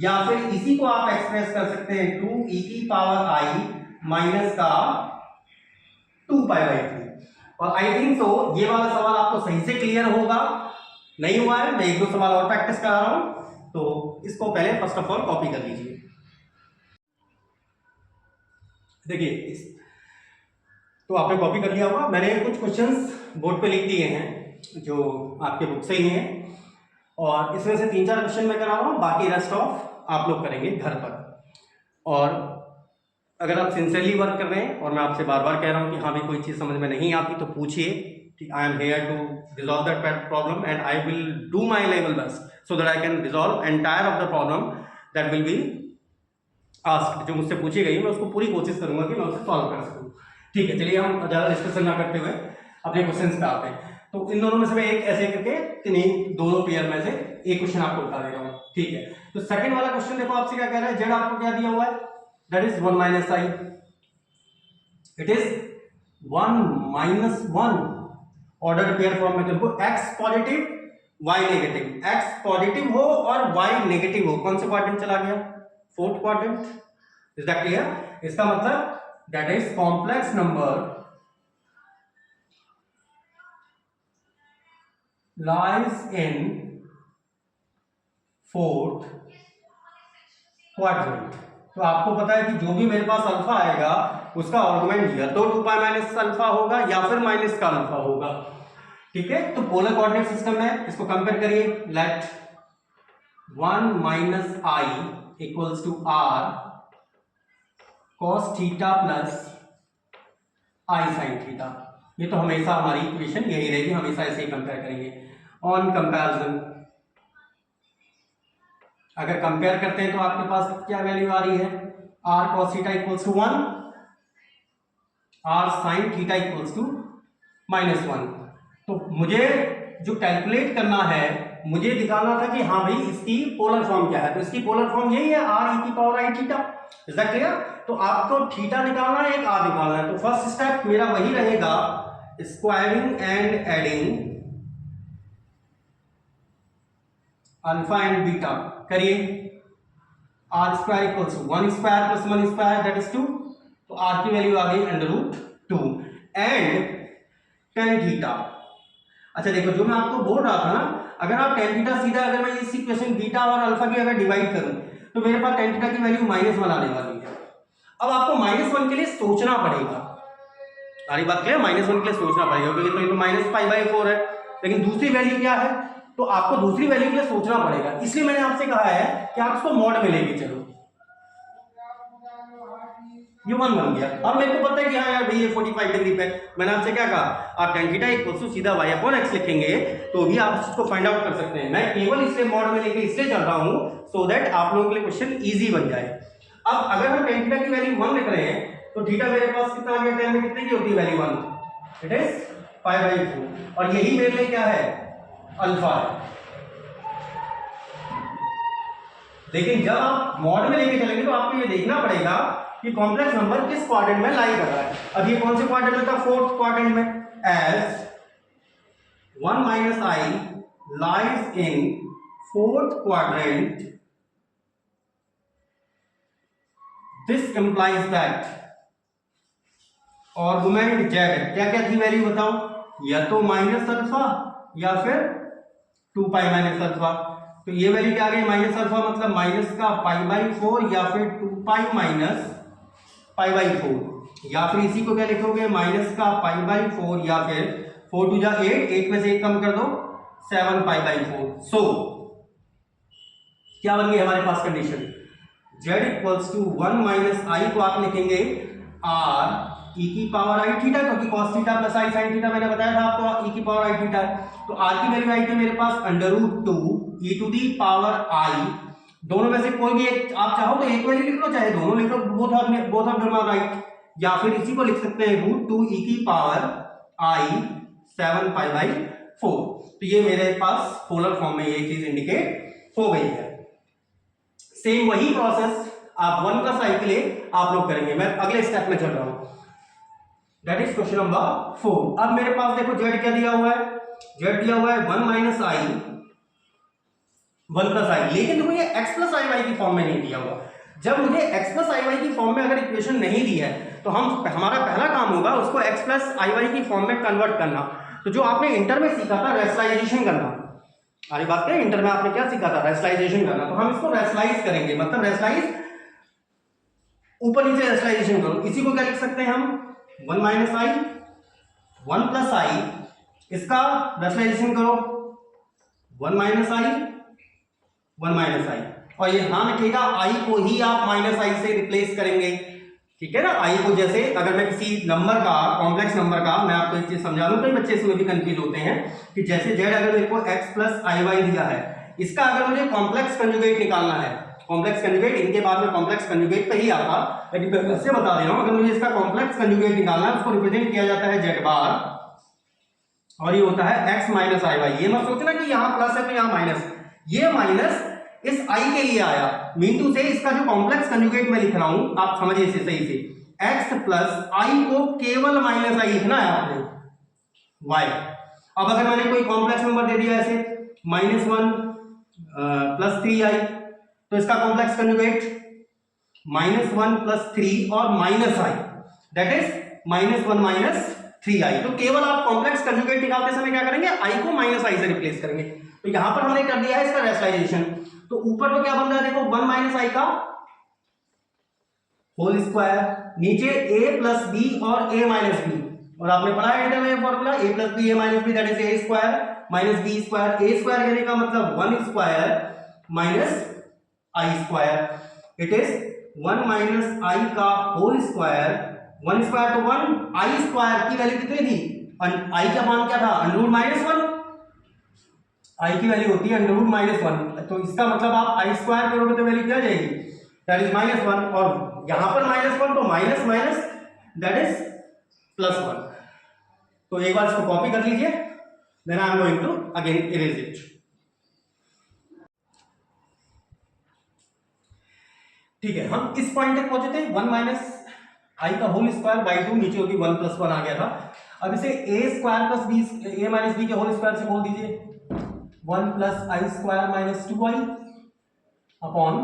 [SPEAKER 2] या फिर इसी को आप एक्सप्रेस कर सकते हैं 2e की पावर i माइनस का 2π/3। और आई थिंक सो ये वाला सवाल आपको सही से क्लियर होगा। नहीं हुआ है, मैं एक दो सवाल और प्रैक्टिस करा रहा हूं, तो इसको पहले फर्स्ट ऑफ ऑल कॉपी कर लीजिए। देखिए तो आपने कॉपी कर लिया होगा, मैंने कुछ क्वेश्चंस बोर्ड पे लिख दिए हैं जो आपके बुक से ही हैं, और इसमें से 3-4 क्वेश्चन मैं करा रहा हूं, बाकी रेस्ट ऑफ आप लोग करेंगे घर पर। और अगर आप सिंसियरली वर्क कर रहे हैं और मैं आपसे बार बार कह रहा हूं कि हाँ भी कोई चीज़ समझ में नहीं आती तो पूछिए, I am here to resolve that problem and I will do my level best so that I can resolve entire of the problem that will be asked. जो मुझसे पूछी गई मैं उसको पूरी कोशिश करूंगा कि मैं उसे सॉल्व कर सकूँ। ठीक है, चलिए हम ज़्यादा डिस्कशन ना करते हुए अपने क्वेश्चन पे आते हैं। तो इन दोनों में से मैं एक ऐसे करके दोनों पेयर में से एक क्वेश्चन आपको बता दे रहा हूँ। ठीक है, तो सेकंड वाला क्वेश्चन देखो आपसे क्या कह रहा है, जेड आपको क्या दिया हुआ है, that is 1 minus I, it is 1 - 1 order pair form में। देखो x positive y negative, x positive हो और y नेगेटिव हो, कौन से क्वाड्रेंट चला गया? Fourth quadrant. Is that clear? इसका मतलब that is complex number lies in fourth quadrant. तो आपको पता है कि जो भी मेरे पास अल्फा आएगा उसका आर्गुमेंट या तो 2 पाई माइनस अल्फा होगा या फिर माइनस का अल्फा होगा। ठीक है, तो पोलर कोऑर्डिनेट सिस्टम है, इसको कंपेयर करिए। Let 1 minus i equals to r cos theta plus i sine theta. ये तो हमेशा हमारी इक्वेशन यही रहेगी, हमेशा ऐसे ही कंपेयर करेंगे। ऑन कंपैरिजन अगर कंपेयर करते हैं तो आपके पास क्या वैल्यू आ रही है? R cos theta equals to 1, r sine theta equals to -1। तो मुझे जो कैलकुलेट करना है, मुझे दिखाना था कि हाँ भाई इसकी पोलर फॉर्म क्या है। तो इसकी पोलर फॉर्म यही है, आर ई की power I theta. Is that clear? तो आपको थीटा निकालना है, एक आर निकालना है। तो फर्स्ट स्टेप मेरा वही रहेगा, squaring and adding alpha and beta. करिए। R square equals to 1 square plus 1 square that is 2। तो आर की वैल्यू आ गई √2 एंड tan थीटा। अच्छा देखो, जो मैं आपको बोल रहा था ना, अगर आप tan थीटा सीधा, अगर मैं इस इक्वेशन बीटा और अल्फा की अगर डिवाइड करूं तो मेरे पास tan थीटा की वैल्यू -1 आने वाली है। अब आपको -1 के लिए सोचना पड़ेगा। सारी बात क्लियर? -1 के लिए सोचना पड़ेगा क्योंकि तो ये तो -π/4 है, लेकिन दूसरी वैल्यू क्या है? तो आपको दूसरी वैल्यू के लिए सोचना पड़ेगा। इसलिए मैंने आपसे कहा है कि आप इसको मॉड में लेके चलो। ये 1 बन गया। अब मेरे को पता है कि हाँ यार भाई ये 45 डिग्री पे। मैंने आपसे क्या कहा? आप tan थीटा इक्वल्स टू सीधा y/x लिखेंगे तो भी आप इसको फाइंड आउट कर सकते हैं। मैं केवल इसलिए मॉड में लेके इसलिए चल रहा हूं सो दैट आप लोगों के लिए क्वेश्चन इजी बन जाए। अब अगर हम tan थीटा की वैल्यू 1 लिख रहे हैं तो थीटा मेरे पास कितना आ गया? tan में कितने की होती है वैल्यू? 1। इट इज π/4 और यही मेरे लिए क्या है? अल्फा है। लेकिन जब आप मॉड में लेके चलेंगे तो आपको ये देखना पड़ेगा कि कॉम्प्लेक्स नंबर किस क्वाड्रेंट में लाई कर रहा है। अब ये कौन से क्वाड्रेंट में था? फोर्थ क्वाड्रेंट में। As 1 minus i lies in fourth quadrant, this implies that argument z क्या क्या थी वैल्यू बताओ? या तो माइनस अल्फा या फिर 2 पाई माइनस अल्फा। तो ये वैल्यू क्या आ गई? माइनस अल्फा मतलब माइनस का π/4 या फिर 2 पाई माइनस π/4, या फिर इसी को क्या लिखोगे? माइनस का π/4 या फिर 4 2 जा 8, 8 में से 1 कम कर दो 7 π/4। सो क्या बन गई हमारे पास condition? z equals to 1 minus i को आप लिखेंगे r e की पावर आई थीटा, क्योंकि cos theta plus i sine theta मैंने बताया था आपको e की पावर आई थीटा। तो r की वैल्यू आई थी मेरे पास √2 e to the power i। दोनों में से कोई भी एक आप चाहो तो एक वैल्यू लिख लो, चाहे दोनों लिख लो, both of them are right. या फिर इसी को लिख सकते हैं √2 e की पावर i 7 π/4। तो ये मेरे पास पोलर फॉर्म में ये चीज इंडिकेट हो गई है। सेम वही प्रोसेस आप 1 प्लस आई के लिए आप लोग करेंगे। मैं अगले स्टेप में चल रहा हूं, दैट इज क्वेश्चन नंबर 4। अब मेरे पास देखो z क्या दिया हुआ है? z दिया हुआ है 1 माइनस आई 1 प्लस आई, लेकिन देखो ये x प्लस आई वाई की फॉर्म में नहीं दिया हुआ। जब मुझे x प्लस आई वाई की फॉर्म में अगर इक्वेशन नहीं दी है तो हमारा पहला काम होगा उसको x प्लस आई वाई की फॉर्म में कन्वर्ट करना। तो जो आपने इंटर में सीखा था रेशनलाइजेशन करना, सारी बात करें, इंटर में आपने क्या सीखा था? रेशनलाइजेशन करना। तो हम इसको रेशनलाइज करेंगे, मतलब रेशनलाइज ऊपर नीचे रेशनलाइजेशन करो। इसी को क्या लिख सकते हैं हम? 1 माइनस आई 1 प्लस आई, इसका रेशनलाइजेशन करो 1 माइनस आई 1 माइनस आई। और ये ध्यान रखिएगा आई को ही आप माइनस आई से रिप्लेस करेंगे, ठीक है ना? आई को जैसे अगर मैं किसी नंबर का, कॉम्प्लेक्स नंबर का, मैं आपको एक चीज समझा दूं, कई बच्चे इसमें भी कंफ्यूज होते हैं कि जैसे z अगर मेरे को x प्लस आई वाई दिया है, इसका अगर मुझे कॉम्प्लेक्स कंजुगेट निकालना है, कॉम्प्लेक्स कंजुगेट इनके बाद में कॉम्प्लेक्स कंजुगेट पे ही आता, लेकिन मैं इससे बता दे रहा हूं, अगर मुझे इसका कॉम्प्लेक्स कंजुगेट निकालना है उसको रिप्रेजेंट किया जाता है z बार, और ये होता है x माइनस आई वाई। ये मत सोचना कि यहाँ प्लस है तो यहाँ माइनस, ये माइनस इस i के लिए आया, मीन टू से इसका जो कॉम्प्लेक्स कंजुगेट मैं लिख रहा हूं, आप समझिए इसे सही से, x प्लस आई को केवल माइनस आई लिखना है आपने y। अब अगर मैंने कोई कॉम्प्लेक्स नंबर दे दिया ऐसे -1 प्लस 3i, तो इसका कॉम्प्लेक्स कंजुगेट -1 प्लस 3 और -i, that is -1 minus 3i। तो केवल आप कॉम्प्लेक्स कंजुगेट निकालते समय क्या करेंगे, i को -i से रिप्लेस करेंगे। तो यहां पर हमने कर दिया है इसका रेशनलाइजेशन। तो ऊपर तो क्या बन रहा है देखो, 1 माइनस i का होल स्क्वायर, नीचे a प्लस बी और a माइनस बी, और आपने पढ़ा है इंटर में formula a plus B a minus B that is a square minus b square. a square कहने का मतलब 1 square minus i square, it is 1 minus i का होल स्क्वायर, 1 स्क्वायर तो 1, i स्क्वायर की वैल्यू कितनी थी, i का मान क्या था, अंडर -1, i की वैल्यू होती है अंडर-1, तो इसका मतलब आप i स्क्वायर करोगे तो वैल्यू क्या जाएगी, दैट इज -1, और यहां पर -1 तो माइनस माइनस दैट इज +1। तो एक बार इसको कॉपी कर लीजिए, then I am going to again erase it. ठीक है, हम इस पॉइंट तक पहुंचे थे, 1 माइनस i का होल स्क्वायर बाई 2, नीचे होगी 1 प्लस 1 आ गया था। अब इसे a square plus b a minus b के होल स्क्वायर से बोल दीजिए, 1 plus i square minus 2i upon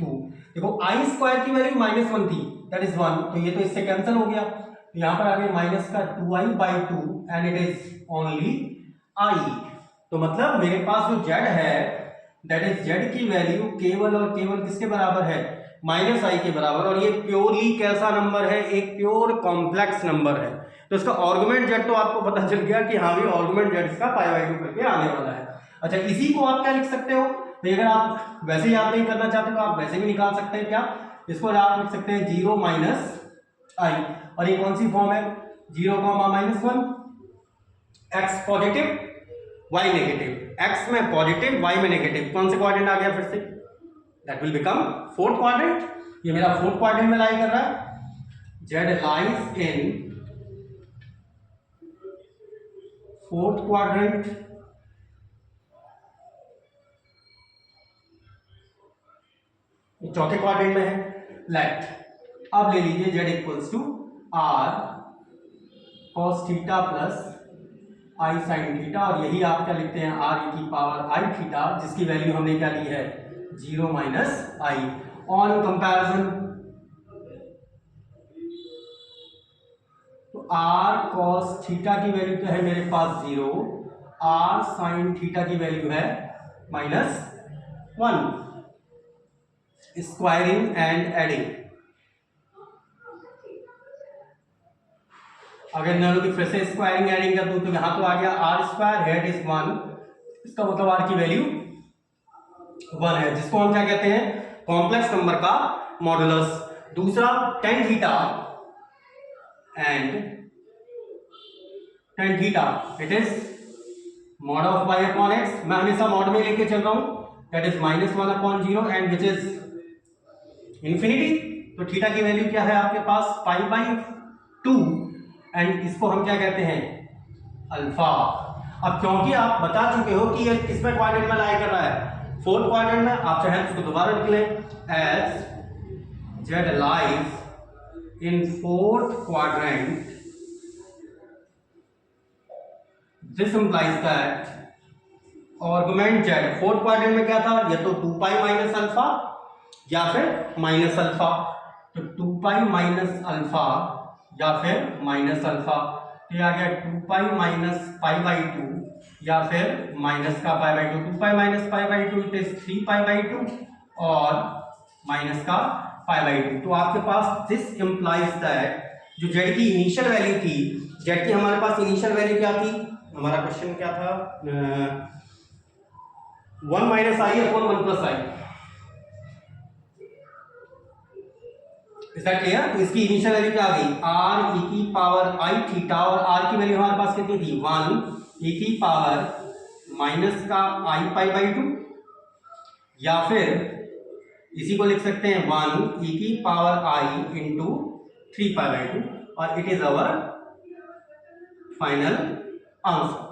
[SPEAKER 2] 2। देखो i स्क्वायर की वैल्यू -1 थी, दैट इज 1, तो ये तो इससे कैंसिल हो गया, तो यहां पर आ गया माइनस का 2i by 2 and it is only i। तो मतलब मेरे पास जो z है दैट इज z की वैल्यू केवल और केवल किसके बराबर है, -i के बराबर, और ये प्योरली कैसा नंबर है, एक प्योर कॉम्प्लेक्स नंबर है। तो इसका आर्गुमेंट z तो आपको पता चल गया कि हाँ भी आर्गुमेंट z इसका π/2 करके आने वाला है। अच्छा, इसी को आप क्या लिख सकते हो, तो अगर आप वैसे याद नहीं करना चाहते तो आप वैसे भी निकाल सकते हैं, क्या इसको आप लिख सकते हैं 0 माइनस i, और ये कौन सी फॉर्म है, 0, -1, x positive y negative, x में पॉजिटिव y में नेगेटिव, कौन से क्वाड्रेंट आ गया फिर से, that will become fourth quadrant. ये मेरा फोर्थ क्वाड्रेंट में लाई कर रहा है, z lies in fourth quadrant, चौथे क्वाड्रेंट में है। लेट अब ले लीजिए z equals to r cos theta plus i sin theta, और यही आप क्या लिखते हैं, r e की पावर i थीटा, जिसकी वैल्यू हमने क्या ली है 0 माइनस i। ऑन कंपैरिजन तो r cos थीटा की वैल्यू क्या है मेरे पास 0, r sin थीटा की वैल्यू है -1। स्क्वायरिंग एंड एडिंग, अगर दोनों की फिर से स्क्वायरिंग एडिंग कर दूं तो यहां तो आ गया r स्क्वायर, हेड इज 1, इसका मतलब r की वैल्यू 1 है, जिसको हम क्या कहते हैं, कॉम्प्लेक्स नंबर का मॉडुलस। दूसरा tan theta and tan theta, it is mod of y upon x, मैं हमेशा मॉड में लेके चल रहा हूं, that is -1/0 and which is infinity. तो थीटा की वैल्यू क्या है आपके पास π/2, एंड इसको हम क्या कहते हैं, अल्फा। अब क्योंकि आप बता चुके हो कि ये किसमें क्वाड्रेंट में लाई कर रहा है, फोर्थ क्वाड्रेंट में, आप चाहें उसको दोबारा लिख लें, as z lies in fourth quadrant, this implies that argument z, fourth quadrant में क्या था, या तो 2π माइनस अल्फा या फिर माइनस अल्फा, तो 2π माइनस अल्फा या फिर माइनस अल्फा, तो ये आ गया 2π माइनस π/2 या फिर माइनस का π/2, 2π माइनस π/2 इट इज 3π/2 और माइनस का π/2। तो आपके पास दिस इंप्लाइज दैट जो z की इनिशियल वैल्यू थी, z की हमारे पास इनिशियल वैल्यू क्या थी, हमारा क्वेश्चन क्या था, 1 minus i upon 1 plus i, is that clear. तो इसकी इनिशियल वैल्यू क्या आ गई, r e की पावर i थीटा, और r की वैल्यू हमारे पास कितनी थी 1 e की पावर माइनस का i π/2, या फिर इसी को लिख सकते हैं 1 e की पावर i इंटू 3π/2, और it is our final answer.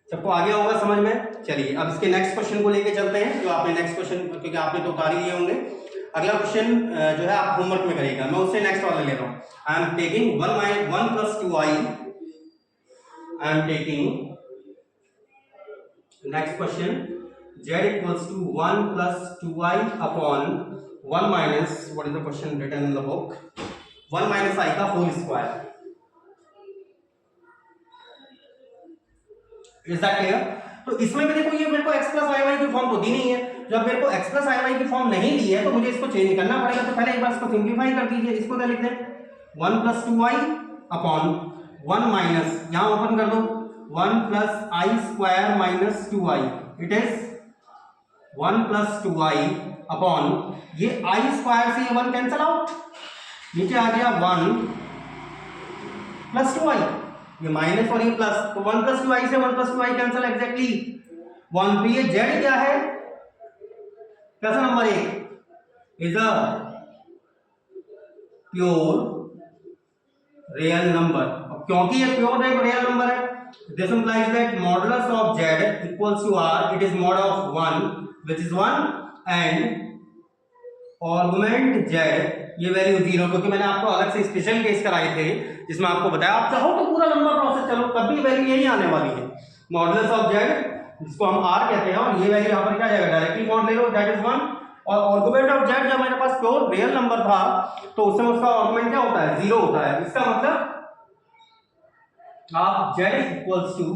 [SPEAKER 2] सबको आ गया होगा समझ में। चलिए अब इसके नेक्स्ट क्वेश्चन को लेके चलते हैं, जो आपने नेक्स्ट क्वेश्चन, क्योंकि आपने तो उतार ही लिए होंगे, अगला क्वेश्चन जो है आप होमवर्क में करेगा, मैं उससे नेक्स्ट वाला ले रहा हूं। I am taking 1 plus 2i, I am taking next question z equals to 1 plus 2i upon 1 minus, what is the question written in the book, 1 minus I का whole square. Is that clear? तो इसमें भी देखो ये मेरे को x plus i Y की form तो दी नहीं है. जब मेरे को x प्लस आई वाई की फॉर्म नहीं दी है तो मुझे इसको चेंज करना पड़ेगा. तो पहले एक बार इसको सिंप्लीफाई कर दीजिए. इसको क्या लिख दें? 1 प्लस 2i अपॉन 1 माइनस, यहां ओपन कर दो, 1 plus I square minus 2i. It is 1 plus 2i upon ये i स्क्वायर से ये 1 कैंसिल आउट, नीचे आ गया 1 प्लस 2i, ये माइनस और ये प्लस, तो 1 प्लस 2i से 1 प्लस 2i कैंसिल एग्जैक्टली 1. तो ये z क्या है? कैसा नंबर है? Is a pure real number. अब क्योंकि ये प्योर रियल नंबर है, this implies that modulus of z equals to r, it is mod of 1 which is 1 and argument z ये वैल्यू 0, क्योंकि मैंने आपको अलग से स्पेशल केस कराए थे जिसमें आपको बताया आप चाहो तो पूरा लंबा प्रोसेस चलो तब भी वैल्यू यही आने वाली है. मॉडुलस ऑफ z जिसको हम r कहते हैं, और ये वैल्यू यहाँ पर क्या जाएगा, डायरेक्टली मॉड ले लो, दैट इज 1. और आर्गुमेंट ऑफ z जब मेरे पास प्योर रियल नंबर था तो उस समय उसका आर्गुमेंट क्या होता है? 0 होता है. इसका मतलब आप z equals to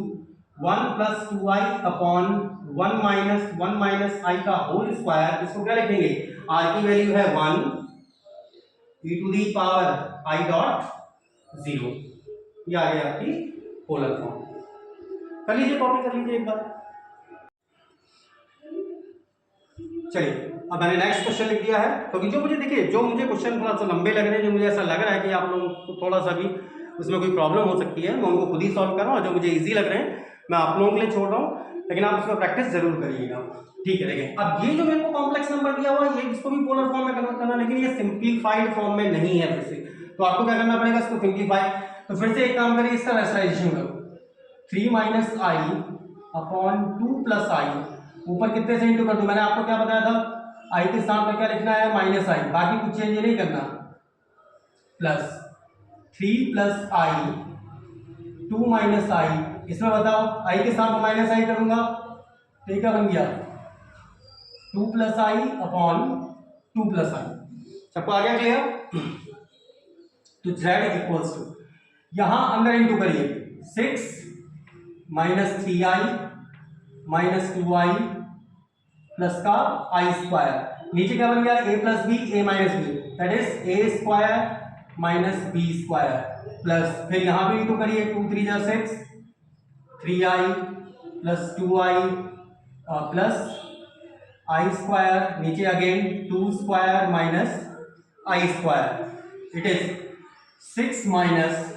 [SPEAKER 2] 1 plus 2i upon 1 minus i का होल स्क्वायर, इसको क्या लिखेंगे? r की वैल्यू है 1 e to the power i dot 0. ये आ गया आपकी पोलर फॉर्म. कर लीजिए, कॉपी कर लीजिए एक बार. चलिए अब मैंने नेक्स्ट क्वेश्चन लिख दिया है, क्योंकि जो मुझे देखिए जो मुझे क्वेश्चन थोड़ा सा लंबे लग रहे हैं, जो मुझे ऐसा लग रहा है कि आप लोगों को थोड़ा सा भी उसमें कोई प्रॉब्लम हो सकती है, मैं उनको खुद ही सॉल्व कर रहा हूँ. जो मुझे इजी लग रहे हैं मैं आप लोगों के लिए छोड़ रहा हूँ, लेकिन आप उसमें प्रैक्टिस जरूर करिएगा. ठीक है, देखें अब ये जो मेरे को कॉम्प्लेक्स नंबर दिया हुआ है, ये इसको भी पोलर फॉर्म में कन्वर्ट करना, लेकिन ये सिंप्लीफाइड फॉर्म में नहीं है. फिर से तो आपको क्या करना पड़ेगा, इसको सिंप्लीफाई. तो फिर से एक काम करिए, इसका रेशनलाइजेशन करो. 3 माइनस आई अपॉन 2 प्लस आई, ऊपर कितने से इंटू कर दूं? मैंने आपको क्या बताया था, आई के साथ में क्या लिखना है? माइनस आई, बाकी कुछ चेंज नहीं करना. प्लस 3 प्लस आई 2 माइनस आई, इसमें बताओ आई के साथ माइनस आई करूंगा तो ये क्या बन गया? 2 प्लस आई अपॉन 2 प्लस आई. सबको आ गया क्लियर? तो z इक्वल्स टू, यहां अंदर इंटू करिए, 6 minus 3i minus 2i plus का आई स्क्वायर, नीचे क्या बन गया? a plus B, a minus B, that is a square minus B square, plus फिर यहां पे इंटू करिए, 2 3 जा 6, 3i प्लस 2i प्लस आई स्क्वायर, नीचे again 2 square minus I square, it is 6 minus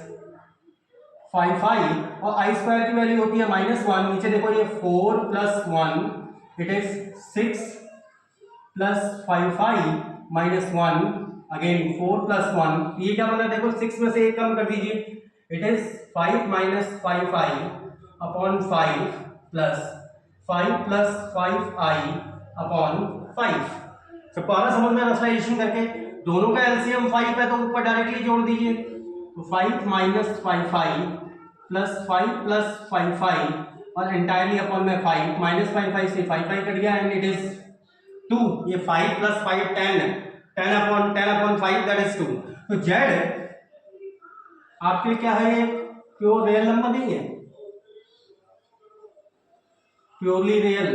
[SPEAKER 2] 5i, और आई स्क्वायर की वैल्यू होती है -1. नीचे देखो ये 4 plus 1, it is 6 plus 5i minus 1, again 4 plus 1, ये क्या बन रहा है? देखो 6 में से 1 कम कर दीजिए, it is 5 minus 5i upon 5 plus 5 plus 5i upon 5. सबको आ रहा समझ में? रेशनलाइजेशन करके दोनों का एलसीएम 5 है तो ऊपर डायरेक्टली जोड़ दीजिए. तो 5 minus 5i plus 5 plus 5i और एंटायरली अपॉन में 5 माइनस 5 से 5 कट गया एंड इट इज 2. ये 5 प्लस 5 10 अपॉन 5 दैट इज 2. तो z आपके लिए क्या है? ये प्योर रियल नंबर नहीं है, प्योरली रियल.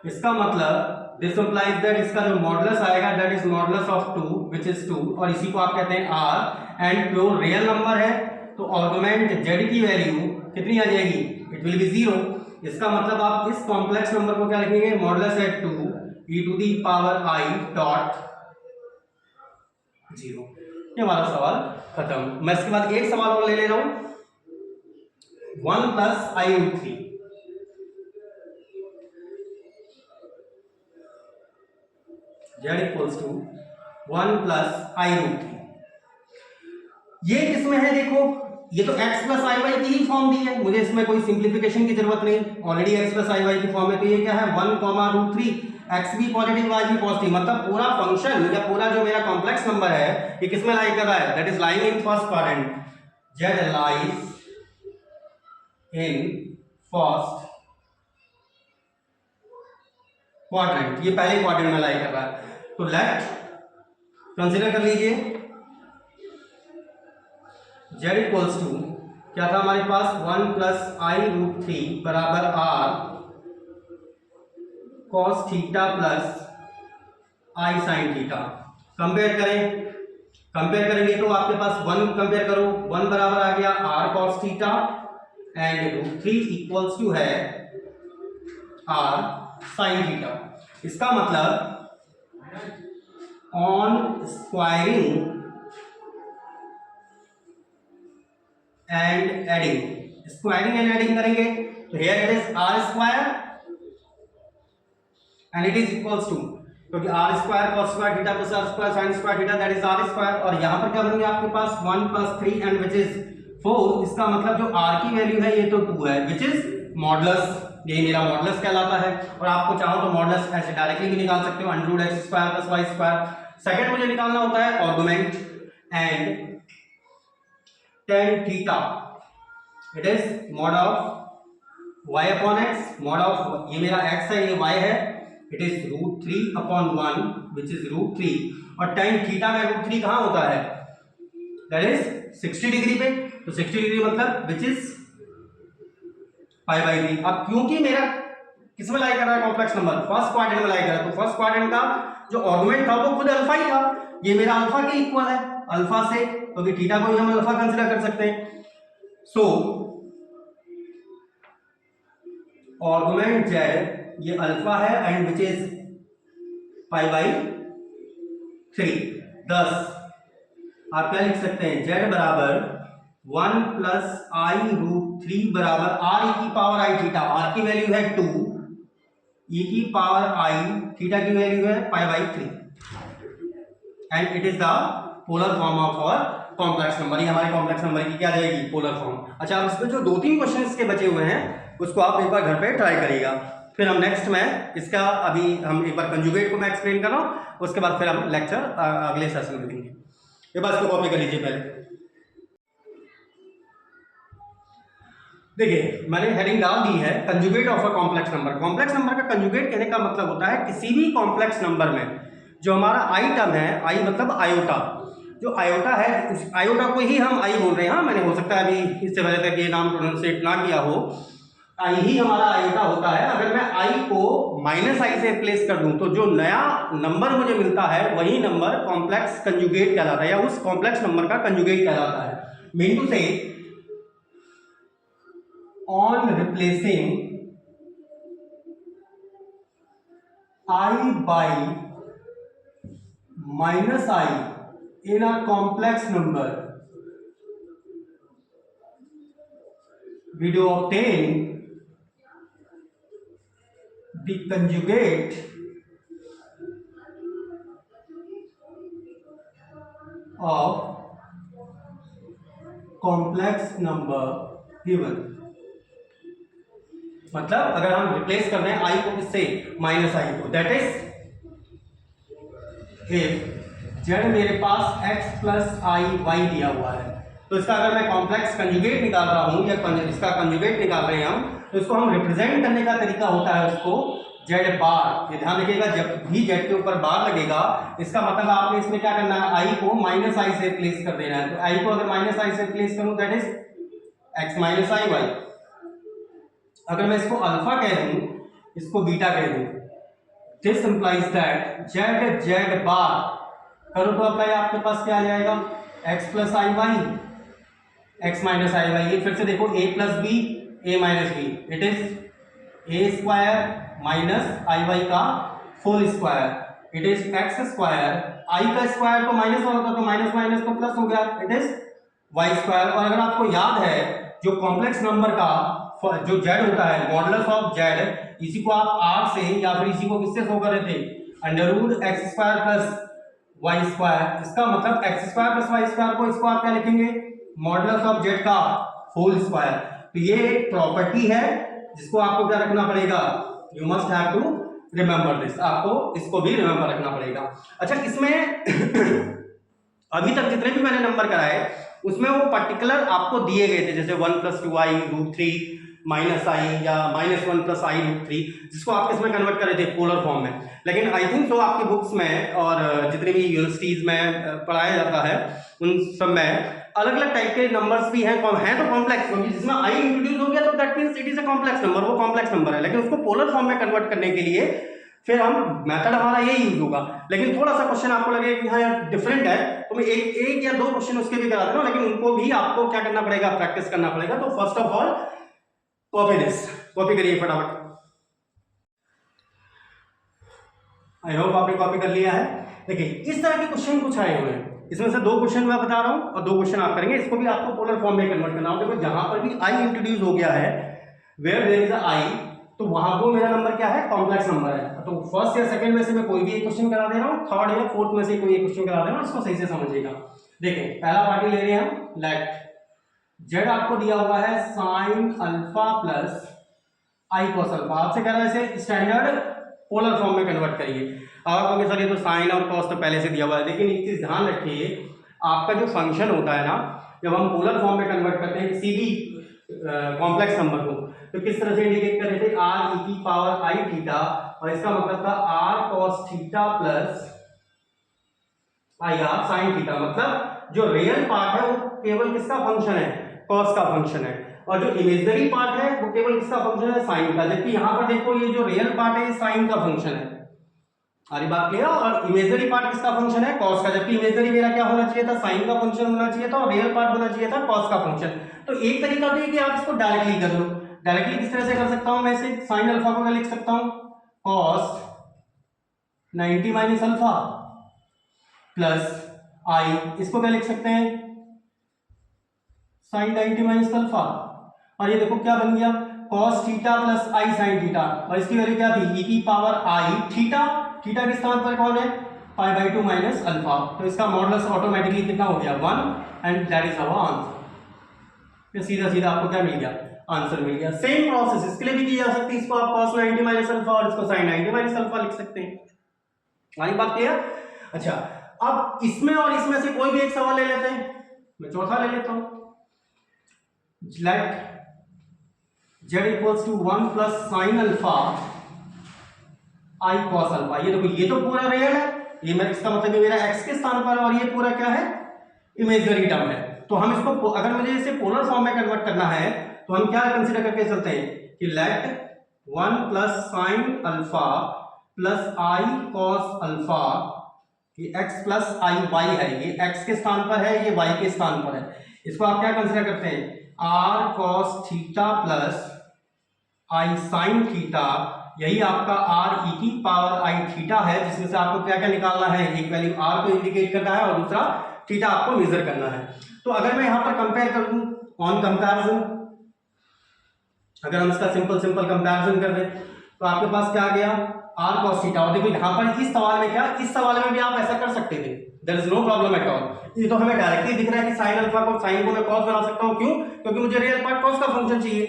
[SPEAKER 2] इसका मतलब दिस इंप्लाइज दैट इसका जो मॉडुलस आएगा that is modulus of 2 which is 2, और इसी को आप कहते हैं r, and pure real number है तो आर्गुमेंट z की वैल्यू कितनी आ जाएगी? It will B 0. इसका मतलब आप इस कॉम्प्लेक्स नंबर को क्या लिखेंगे? मॉडुलस है 2 e to the power i dot 0. ये हमारा सवाल खत्म. मैं इसके बाद एक सवाल और ले रहा हूं, 1 plus I root 3. z equals to 1 plus I root 3. ये किसमें है? देखो ये तो x प्लस आई वाई की ही फॉर्म दी है, मुझे इसमें कोई सिंप्लीफिकेशन की जरूरत नहीं, already x plus i Y की फॉर्म है. तो ये क्या है? 1 कॉमा रूट 3, x भी पॉजिटिव y भी पॉजिटिव, मतलब पूरा फंक्शन या पूरा जो मेरा कॉम्प्लेक्स नंबर है ये किसमें लाई कर रहा है? That is lying in first quadrant. z lies in first quadrant, ये पहले क्वाड्रेंट में लाई कर रहा है, तो लेट कंसीडर कर लीजिए z इक्वल्स टू क्या था हमारे पास 1 प्लस आई रूट 3 बराबर r cos theta plus i sine theta. Compare करेंगे तो आपके पास 1 कंपेयर करो, 1 बराबर आ गया r cos theta and root 3 equals to है r साइन थीटा। इसका मतलब on squaring and adding, squaring and adding करेंगे तो here it is r square and it is equals to, क्योंकि r square cos square theta plus r square sin square theta that is r square, और यहां पर क्या बनेंगे आपके पास 1 प्लस 3 एंड विच इज 4। इसका मतलब जो r की वैल्यू है ये तो 2 है विच इज मॉडुलस, ये मेरा मॉडुलस कहलाता है। और आपको चाहो तो मॉडुलस ऐसे डायरेक्टली भी निकाल सकते हो, under root x square plus y square. Second मुझे निकालना होता है argument and tan theta, it is mod of y upon x, mod of ये मेरा x है ये y है, it is root 3 upon 1 which is root 3, और tan थीटा में रूट 3 कहां होता है दैट इज 60 डिग्री पे, तो 60 डिग्री मतलब विच इज पाई बाई 3। अब क्योंकि मेरा किसमें लाई कर रहा है कॉम्प्लेक्स नंबर, फर्स्ट क्वाड्रेंट में लाई कर रहा है, तो फर्स्ट क्वाड्रेंट का जो आर्गुमेंट था वो खुद अल्फा ही था, ये मेरा अल्फा के इक्वल है, अल्फा से क्योंकि तो थीटा को ही हम अल्फा कंसीडर कर सकते हैं। सो आर्गुमेंट z ये अल्फा है and which is pi by 3। thus आप क्या लिख सकते हैं z बराबर 1 प्लस आई रूट 3 बराबर r e की पावर आई थीटा, r की वैल्यू है 2, e की पावर आई थीटा की वैल्यू है pi by 3 and it is the polar form of our complex number. ये हमारे कॉम्प्लेक्स नंबर की क्या जाएगी पोलर फॉर्म। अच्छा, अब इसमें जो 2-3 क्वेश्चन इसके बचे हुए हैं उसको आप एक बार घर पे ट्राई करिएगा, फिर हम नेक्स्ट में इसका अभी हम एक बार कंजुगेट को मैं एक्सप्लेन कर रहा हूँ, उसके बाद फिर हम लेक्चर अगले सेशन में देंगे। ये बात इसको कॉपी कर लीजिए पहले। देखिए मैंने हेडिंग डाल दी है conjugate of a complex number. Complex number का कंजुगेट कहने का मतलब होता है किसी भी कॉम्प्लेक्स नंबर में जो हमारा आई टर्म है, आई मतलब आयोटा, जो आयोटा है उस आयोटा को ही हम आई बोल रहे हैं। हाँ, मैंने हो सकता है अभी इससे पहले तक ये नाम प्रोनाउंसिएट ना किया हो, आई ही हमारा आयोटा होता है। अगर मैं आई को माइनस आई से रिप्लेस कर दूं तो जो नया नंबर मुझे मिलता है वही nogle कॉम्प्लेक्स कंजुगेट कहलाता है, या उस कॉम्प्लेक्स नंबर का कंजुगेट कहलाता है। मीन टू से on replacing I by minus I in a complex number, we do obtain the conjugate of complex number given। मतलब अगर हम रिप्लेस कर रहे हैं आई को किससे, माइनस आई को, दैट इज इफ जेड मेरे पास x प्लस आई वाई दिया हुआ है, तो इसका अगर मैं कॉम्प्लेक्स कंजुगेट निकाल रहा हूं या इसका कंजुगेट निकाल रहे हैं हम, तो इसको हम रिप्रेजेंट करने का तरीका होता है उसको जेड बार। ये ध्यान रखिएगा, जब भी जेड के ऊपर बार लगेगा इसका मतलब आपने इसमें क्या करना है, आई को माइनस आई से रिप्लेस कर देना है। तो आई को अगर माइनस आई से रिप्लेस करूं that is x minus I Y. अगर मैं इसको अल्फा कह दूं, इसको बीटा कह दूं, this implies that z z bar करो तो अप्लाई आपके पास क्या आ जाएगा, x plus i y, x minus I y. ये फिर से देखो a plus b a minus b, it is a square minus I y का whole square, it is x square, i का स्क्वायर तो माइनस वन होता तो minus minus तो प्लस हो गया, इट इज वाई स्क्वायर। और अगर आपको याद है जो कॉम्प्लेक्स नंबर का जो z होता है मॉडुलस ऑफ z, इसी को आप r से या फिर इसी को किससे शो कर रहे थे, under root x square plus Y square. इसका मतलब x square plus Y square को इसको आप क्या लिखेंगे, मॉडुलस ऑफ z का होल स्क्वायर। तो ये एक प्रॉपर्टी है जिसको आपको क्या रखना पड़ेगा, you must have to remember this, आपको इसको भी रिमेंबर रखना पड़ेगा। अच्छा, इसमें अभी तक जितने भी मैंने नंबर कराए उसमें वो पर्टिकुलर आपको दिए गए थे, जैसे 1 प्लस 2i रूट 3 माइनस आई या -1 + i√3, जिसको आप किसमें कन्वर्ट कर रहे थे, पोलर फॉर्म में। लेकिन आई थिंक सो आपकी बुक्स में और जितनी भी यूनिवर्सिटीज में पढ़ाया जाता है उन सब में अलग अलग टाइप के नंबर्स भी हैं तो कॉम्प्लेक्स, क्योंकि जिसमें आई इंट्रोड्यूस हो गया तो that means it is a complex number, वो कॉम्प्लेक्स नंबर है। लेकिन उसको पोलर फॉर्म में कन्वर्ट करने के लिए फिर हम मेथड हमारा यही यूज होगा। लेकिन थोड़ा सा क्वेश्चन आपको लगे कि हाँ यार डिफरेंट है, तो मैं एक या दो क्वेश्चन उसके भी करा दे रहा हूं, लेकिन उनको भी आपको क्या करना पड़ेगा, प्रैक्टिस करना पड़ेगा। तो फर्स्ट ऑफ ऑल कॉपी करिए फटाफट। आई होप आपने कॉपी कर लिया है। देखिए इस तरह के क्वेश्चन कुछ आए हुए हैं, इसमें से 2 क्वेश्चन मैं बता रहा हूं और 2 क्वेश्चन आप करेंगे। इसको भी आपको पोलर फॉर्म में कन्वर्ट करना होगा। देखो जहां पर भी आई इंट्रोड्यूस हो गया है, वेयर देयर इज अ आई, तो वहां को मेरा नंबर क्या है, कॉम्प्लेक्स नंबर है। तो फर्स्ट या सेकंड में से मैं कोई भी एक क्वेश्चन करा दे रहा हूं, थर्ड या फोर्थ में से कोई एक क्वेश्चन करा दे रहा हूं, इसको सही से समझिएगा। देखिए पहला पार्टी ले रहे हैं हम, लेट जेड आपको दिया हुआ है sin अल्फा प्लस आई cos अल्फा। आपसे कह रहा है इसे स्टैंडर्ड पोलर फॉर्म में कन्वर्ट करिए। अब आप कहोगे सर ये तो साइन और कॉस तो पहले से दिया हुआ है, लेकिन एक चीज ध्यान रखिए, आपका जो फंक्शन होता है ना, जब हम पोलर फॉर्म में कन्वर्ट करते हैं किसी भी कॉम्प्लेक्स नंबर को, तो किस तरह से इंडिकेट कर रहे थे, आर ई की पावर आई थीटा, और इसका मतलब था R cos theta plus I R sine theta. मतलब जो रियल पार्ट है वो केवल किसका फंक्शन है, कॉस का फंक्शन है, और जो इमेजिनरी पार्ट है वो केवल किसका फंक्शन है, साइन का। जबकि यहां पर देखो ये जो रियल पार्ट है ये साइन का फंक्शन है, सारी बात क्लियर। और इमेजिनरी पार्ट किसका फंक्शन है, कॉस का। जबकि इमेजिनरी मेरा क्या होना चाहिए था, साइन का फंक्शन होना चाहिए था, और रियल पार्ट होना चाहिए था कॉस का फंक्शन। तो एक तरीका तो ये कि आप इसको डायरेक्टली कर लो। डायरेक्टली किस तरह से कर सकता हूं मैं इसे, साइन अल्फा को मैं लिख सकता हूं कॉस 90 माइनस अल्फा प्लस आई, इसको क्या लिख सकते हैं, साइन 90 माइनस अल्फा। और ये देखो क्या बन गया, cos theta plus i sine theta, और इसकी वैल्यू क्या थी, e की पावर आई थीटा। थीटा के स्थान पर कौन है, π/2 माइनस अल्फा। तो इसका मॉडुलस ऑटोमेटिकली कितना हो गया, 1, and that is our answer. फिर सीधा सीधा आपको क्या मिल गया, आंसर मिल गया। सेम प्रोसेस इसके लिए भी की जा सकती है, इसको आप cos 90 माइनस अल्फा और इसको sin 90 माइनस अल्फा लिख सकते हैं। हमारी बात क्लियर। अच्छा अब इसमें और इसमें से कोई भी एक सवाल ले लेते हैं, मैं चौथा ले लेता हूं। Let z equals to 1 plus sine alpha I cos alpha. ये देखो ये तो पूरा रियल है, ये मैं इसका मतलब मेरा x के स्थान पर है, और ये पूरा क्या है, इमेजिनरी टर्म है। तो हम इसको अगर मुझे इसे पोलर फॉर्म में कन्वर्ट करना है तो हम क्या कंसीडर करके चलते हैं कि let 1 plus sine alpha plus आई कॉस अल्फा, ये x प्लस आई वाई है, ये x के स्थान पर है, ये y के स्थान पर है। इसको आप क्या कंसीडर करते हैं, r cos theta plus i sine theta, यही आपका r e की पावर आई थीटा है, जिसमें से आपको क्या क्या निकालना है, एक वैल्यू r को इंडिकेट करना है और दूसरा थीटा आपको मेजर करना है। तो अगर मैं यहां पर कंपेयर कर दूं ऑन कंपैरिजन, अगर हम इसका सिंपल कंपैरिजन कर दें तो आपके पास क्या आ गया, r cos थीटा। और देखो यहां पर इस सवाल में क्या, इस सवाल में भी आप ऐसा कर सकते थे, there is no problem at all. ये तो हमें डायरेक्टली दिख रहा है कि साइन अल्फा को, साइन को मैं cos बना सकता हूं, क्यों, क्योंकि मुझे रियल पार्ट cos का फंक्शन चाहिए।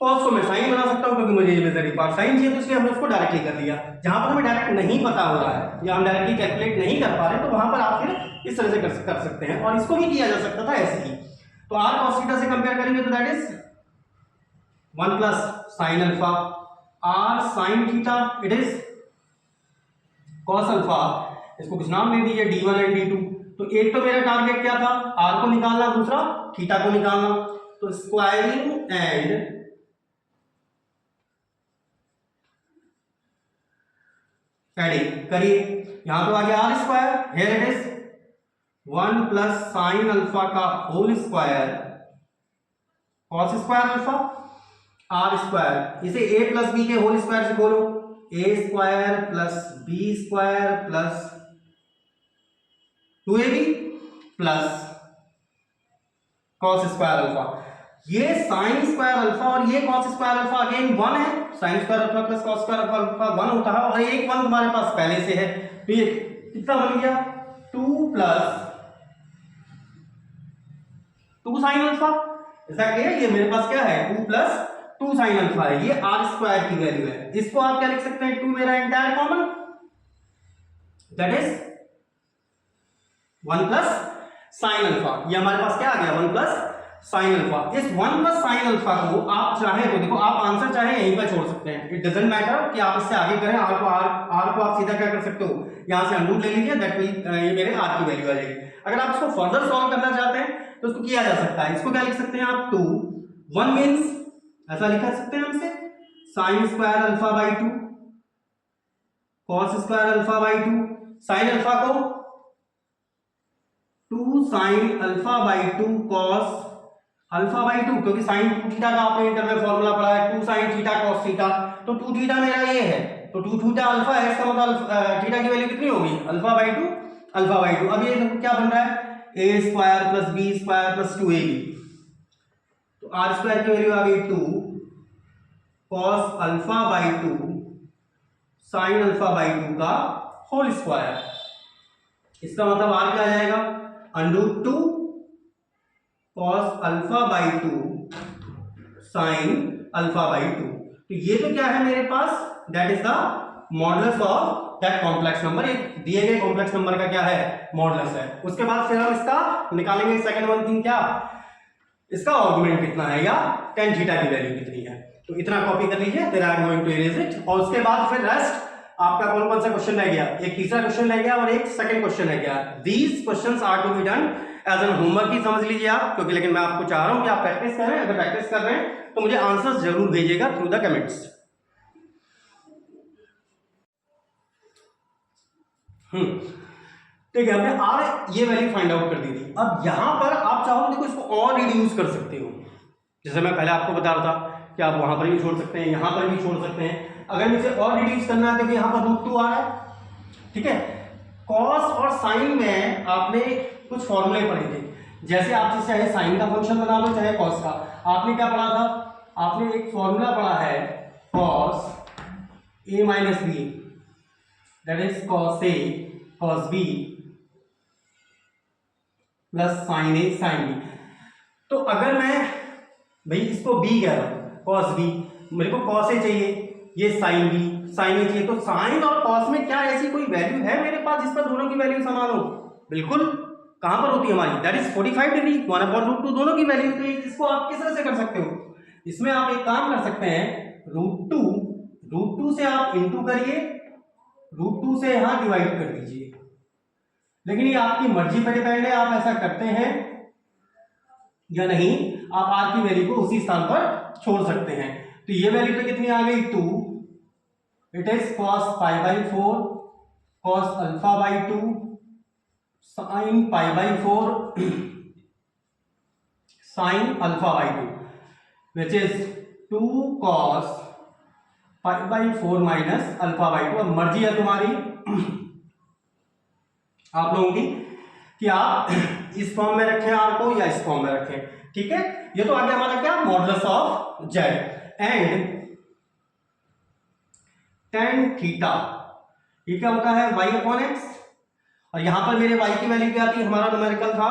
[SPEAKER 2] cos को मैं साइन बना सकता हूं क्योंकि मुझे इमेजिनरी पार्ट साइन चाहिए, तो इसलिए हमने उसको डायरेक्टली कर दिया। जहां पर हमें डायरेक्ट नहीं पता हो रहा है या हम डायरेक्टली कैलकुलेट नहीं कर पा रहे, तो वहां पर आप फिर इस तरह से कर सकते हैं। और इसको भी किया जा सकता था ऐसे ही। तो r cos थीटा से कंपेयर करेंगे तो that is 1 plus sine alpha, r sin theta it is cos alpha, इसको कुछ नाम दे दीजिए d1 एंड d2। तो एक तो मेरा टारगेट क्या था, r को निकालना, दूसरा थीटा को निकालना। तो स्क्वायरिंग एंड एडिंग करिए, यहां तो आ गया r square, here it is 1 plus sine alpha का whole square cos square alpha r square, इसे a प्लस बी के होल स्क्वायर से बोलो, a square plus b square plus 2ab plus cos square alpha. ये sine square alpha और ये cos square alpha again 1 है, sine square alpha plus cos square alpha 1 होता है, और एक 1 तुम्हारे पास पहले से है। तो ये कितना बन गया, 2 प्लस 2 साइन अल्फा, ऐसा क्या, ये मेरे पास क्या है 2 प्लस 2 साइन अल्फा है, ये r स्क्वायर की वैल्यू है। इसको आप क्या लिख सकते हैं, 2 मेरा entire common, that is 1 plus sine alpha. ये हमारे पास क्या आ गया, 1 प्लस साइन अल्फा। इस 1 प्लस साइन अल्फा को आप चाहे तो देखो, आप आंसर चाहे यहीं पर छोड़ सकते हैं, इट डजंट मैटर कि आप इससे आगे करें। आर को आप सीधा क्या कर सकते हो, यहां से अंडू ले लीजिए, दैट मीन ये मेरे आर की वैल्यू आ जाएगी। अगर आप इसको फर्दर सॉल्व करना चाहते हैं तो इसको किया जा सकता है। इसको क्या लिख सकते हैं आप, 2 1 मींस ऐसा लिख सकते हैं हमसे, sign square alpha by 2 cos square alpha by 2, sine alpha को 2 sine alpha by 2 cos alpha by 2, क्योंकि साइन 2 थीटा का आपने इंटर में फॉर्मूला पढ़ा है, 2 साइन थीटा कॉस थीटा, तो 2 थीटा मेरा ये है, तो 2 थीटा अल्फा है, इसका मतलब थीटा की वैल्यू कितनी होगी, अल्फा बाई 2 अल्फा बाई 2। अब ये क्या बन रहा है, a square plus b square plus 2ab, तो आर स्क्वायर की वैल्यू आ गई 2 cos alpha by 2 sine alpha by 2 का होल स्क्वायर। इसका मतलब आर क्या आ जाएगा, under root 2 cos alpha by 2 sine alpha by 2। तो ये तो क्या है मेरे पास, that is the modulus of that complex number. एक दिए गए कॉम्प्लेक्स नंबर का क्या है, मॉडुलस है। उसके बाद फिर हम इसका निकालेंगे सेकंड वन थिंग, क्या इसका आर्गुमेंट कितना है या tan थीटा की वैल्यू कितनी है। तो इतना कॉपी कर लीजिए, फिर I am going to erase it. और उसके बाद फिर रेस्ट आपका कौन कौन सा क्वेश्चन रह गया, एक तीसरा क्वेश्चन रह गया और एक सेकंड क्वेश्चन रह गया। These questions are to be done as an homework ही समझ लीजिए आप, क्योंकि लेकिन मैं आपको चाह रहा हूं कि आप प्रैक्टिस करें। अगर प्रैक्टिस कर रहे हैं तो मुझे आंसर्स जरूर भेजिएगा थ्रू द कमेंट्स। ठीक है, हमने आर ये वैल्यू फाइंड आउट कर दी थी। अब यहां पर आप चाहो तो देखो इसको और रिड्यूस कर सकते हो, जैसे मैं पहले आपको बता रहा था कि आप वहां पर भी छोड़ सकते हैं, यहां पर भी छोड़ सकते हैं। अगर इसे और रिड्यूस करना है तो यहां पर √2 आ रहा है, ठीक है। कॉस और साइन में आपने कुछ फॉर्मूले पढ़े थे, जैसे आप चाहे साइन का फंक्शन बना लो चाहे कॉस का। आपने क्या पढ़ा था, आपने एक फॉर्मूला पढ़ा है cos A minus B, that is cos A cos B plus sine A sine B. तो अगर मैं भाई इसको बी कह रहा हूं, कॉस बी, मेरे को कॉस ए चाहिए, ये साइन बी साइन ए चाहिए, तो साइन और कॉस में क्या ऐसी कोई वैल्यू है मेरे पास जिस पर दोनों की वैल्यू समान हो? बिल्कुल, कहां पर होती है हमारी, दैट इज 45 डिग्री, 1/√2 दोनों की वैल्यू। तो इसको आप किस तरह से कर सकते हो, इसमें आप एक काम कर सकते हैं, √2 से आप इंटू करिए, √2 से यहां डिवाइड कर दीजिए। लेकिन ये आपकी मर्जी पर डिपेंड है, आप ऐसा करते हैं या नहीं। आप आर की वैल्यू को उसी स्थान पर छोड़ सकते हैं। तो ये वैल्यू तो कितनी आ गई 2, it is cos π/4 cos alpha by 2 sin π/4 sin alpha by 2 which is 2 cos π/4 minus alpha by 2। अब मर्जी है तुम्हारी आप लोगों की कि आप इस फॉर्म में रखें आर को या इस फॉर्म में रखें, ठीक है। ये तो आ गया हमारा क्या, modulus of Z and tan theta, ये क्या होता है y/x। और यहां पर मेरे y की वैल्यू क्या थी, हमारा न्यूमेरिकल था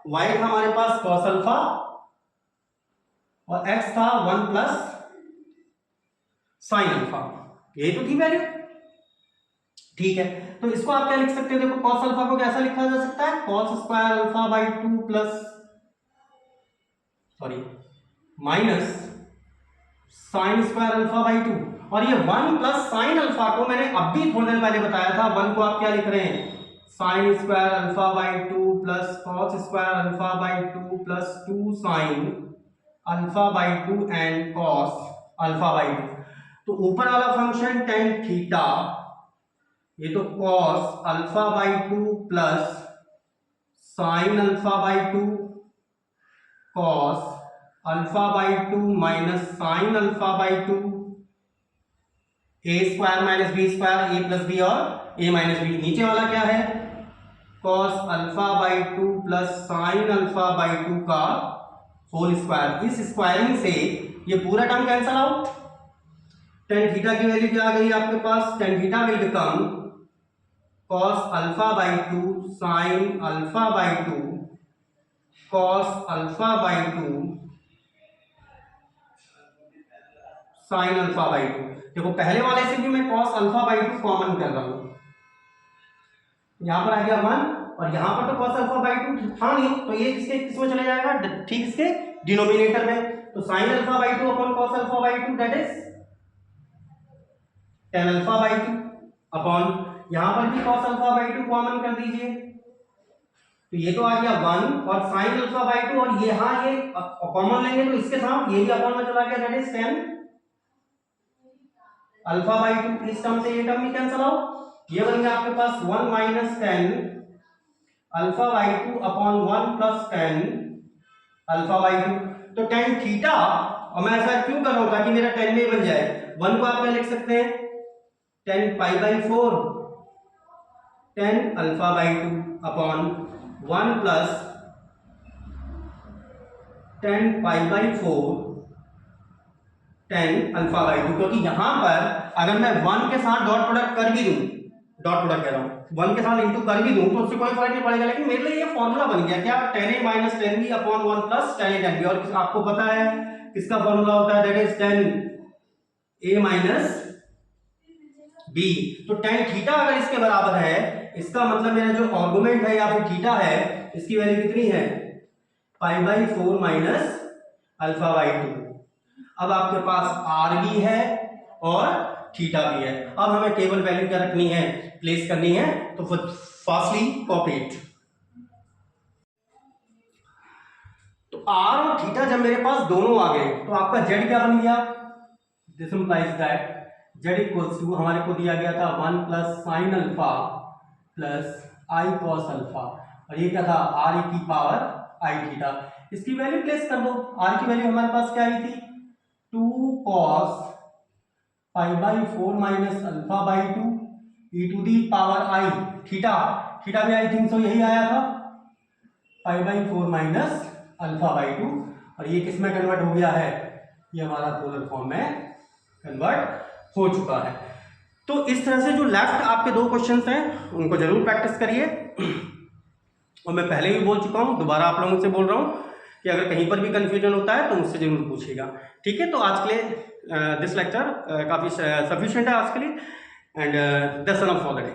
[SPEAKER 2] y था हमारे पास cos अल्फा और x था 1 प्लस साइन अल्फा, यही तो थी वैल्यू, ठीक है। तो इसको आप क्या लिख सकते हैं, देखो cos अल्फा को कैसा लिखा जा सकता है, cos square alpha by 2 plus minus sign square alpha by 2। और ये 1 प्लस साइन अल्फा को मैंने अभी थोड़ी देर पहले बताया था, 1 को आप क्या लिख रहे हैं, sine square alpha by 2 plus cos square alpha by 2 plus 2 sine alpha by 2 and cos alpha by 2। तो ऊपर वाला फंक्शन tan थीटा, ये तो cos alpha by 2 plus sine alpha by 2 cos alpha by 2 minus sine alpha by 2, A square minus B square, A plus B और A minus B. नीचे वाला क्या है, cos alpha by 2 plus sine alpha by 2 का whole square. इस squaring से ये पूरा term cancel out. tan theta की वैल्यू क्या आ गई आपके पास, tan theta will become cos alpha by 2 sine alpha by 2 cos alpha by 2 sine alpha by 2। देखो पहले वाले से भी मैं cos अल्फा बाई 2 कॉमन कर रहा हूं, यहां पर आ गया 1 और यहां पर तो cos अल्फा बाई 2 था नहीं, तो ये इसके किसमें चले जाएगा, ठीक इसके
[SPEAKER 1] डिनोमिनेटर में, तो sign alpha by 2 upon cos alpha by 2 that is tan alpha by 2 upon यहां पर भी कॉस अल्फा बाई 2 कॉमन कर दीजिए, तो ये तो आ गया 1 और साइन अल्फा बाई 2 और ये कॉमन लेंगे तो इसके साथ ये भी अपॉन में चला गया दैट इज 10 अल्फा बाई 2। इस टर्म से ये टर्म भी कैंसिल आउट, ये बन गया आपके पास 1 minus 10 alpha by 2 upon 1 plus 10 alpha by 2। तो tan थीटा, और मैं ऐसा क्यों कर रहा हूं ताकि मेरा 10 में बन जाए, 1 को आप क्या लिख सकते हैं tan pi by 4 10 alpha by 2 upon 1 plus 10 pi by 4 10 alpha by 2, क्योंकि यहां पर अगर मैं 1 के साथ डॉट प्रोडक्ट कर भी दूं, डॉट प्रोडक्ट कह रहा हूं 1 के साथ इंटू कर भी दूं तो उससे कोई फर्क नहीं पड़ेगा, लेकिन मेरे लिए ये फॉर्मूला बन गया क्या, tan a minus tan b upon 1 plus tan a tan b, और आपको पता है किसका फॉर्मूला होता है, that is tan a minus b। तो tan थीटा अगर इसके बराबर है, इसका मतलब मेरा जो आर्गुमेंट है या फिर थीटा है, इसकी वैल्यू कितनी है pi by 4 minus alpha by 2। अब आपके पास r भी है और थीटा भी है, अब हमें केवल वैल्यू क्या रखनी है, प्लेस करनी है, तो फास्टली कॉपी इट। तो r और थीटा जब मेरे पास दोनों आ गए तो आपका z क्या बन गया, this implies that z equals to, हमारे को दिया गया था 1 प्लस साइन अल्फा प्लस आई कॉस अल्फा, और ये क्या था r की पावर आई थीटा। इसकी वैल्यू प्लेस कर दो, r की वैल्यू हमारे पास क्या आई थी 2 cos pi by 4 minus alpha by 2 e to the power I theta, theta भी आई थिंक सो यही आया था pi by 4 minus alpha by 2, और ये किस में कन्वर्ट हो गया है, ये हमारा पोलर फॉर्म में कन्वर्ट हो चुका है। तो इस तरह से जो लेफ्ट आपके दो क्वेश्चंस हैं उनको जरूर प्रैक्टिस करिए, और मैं पहले भी बोल चुका हूं, दोबारा आप लोगों से बोल रहा हूं कि अगर कहीं पर भी कंफ्यूजन होता है तो मुझसे जरूर पूछिएगा, ठीक है। तो आज के लिए दिस लेक्चर काफ़ी सफिशिएंट है आज के लिए, and that's enough for the day.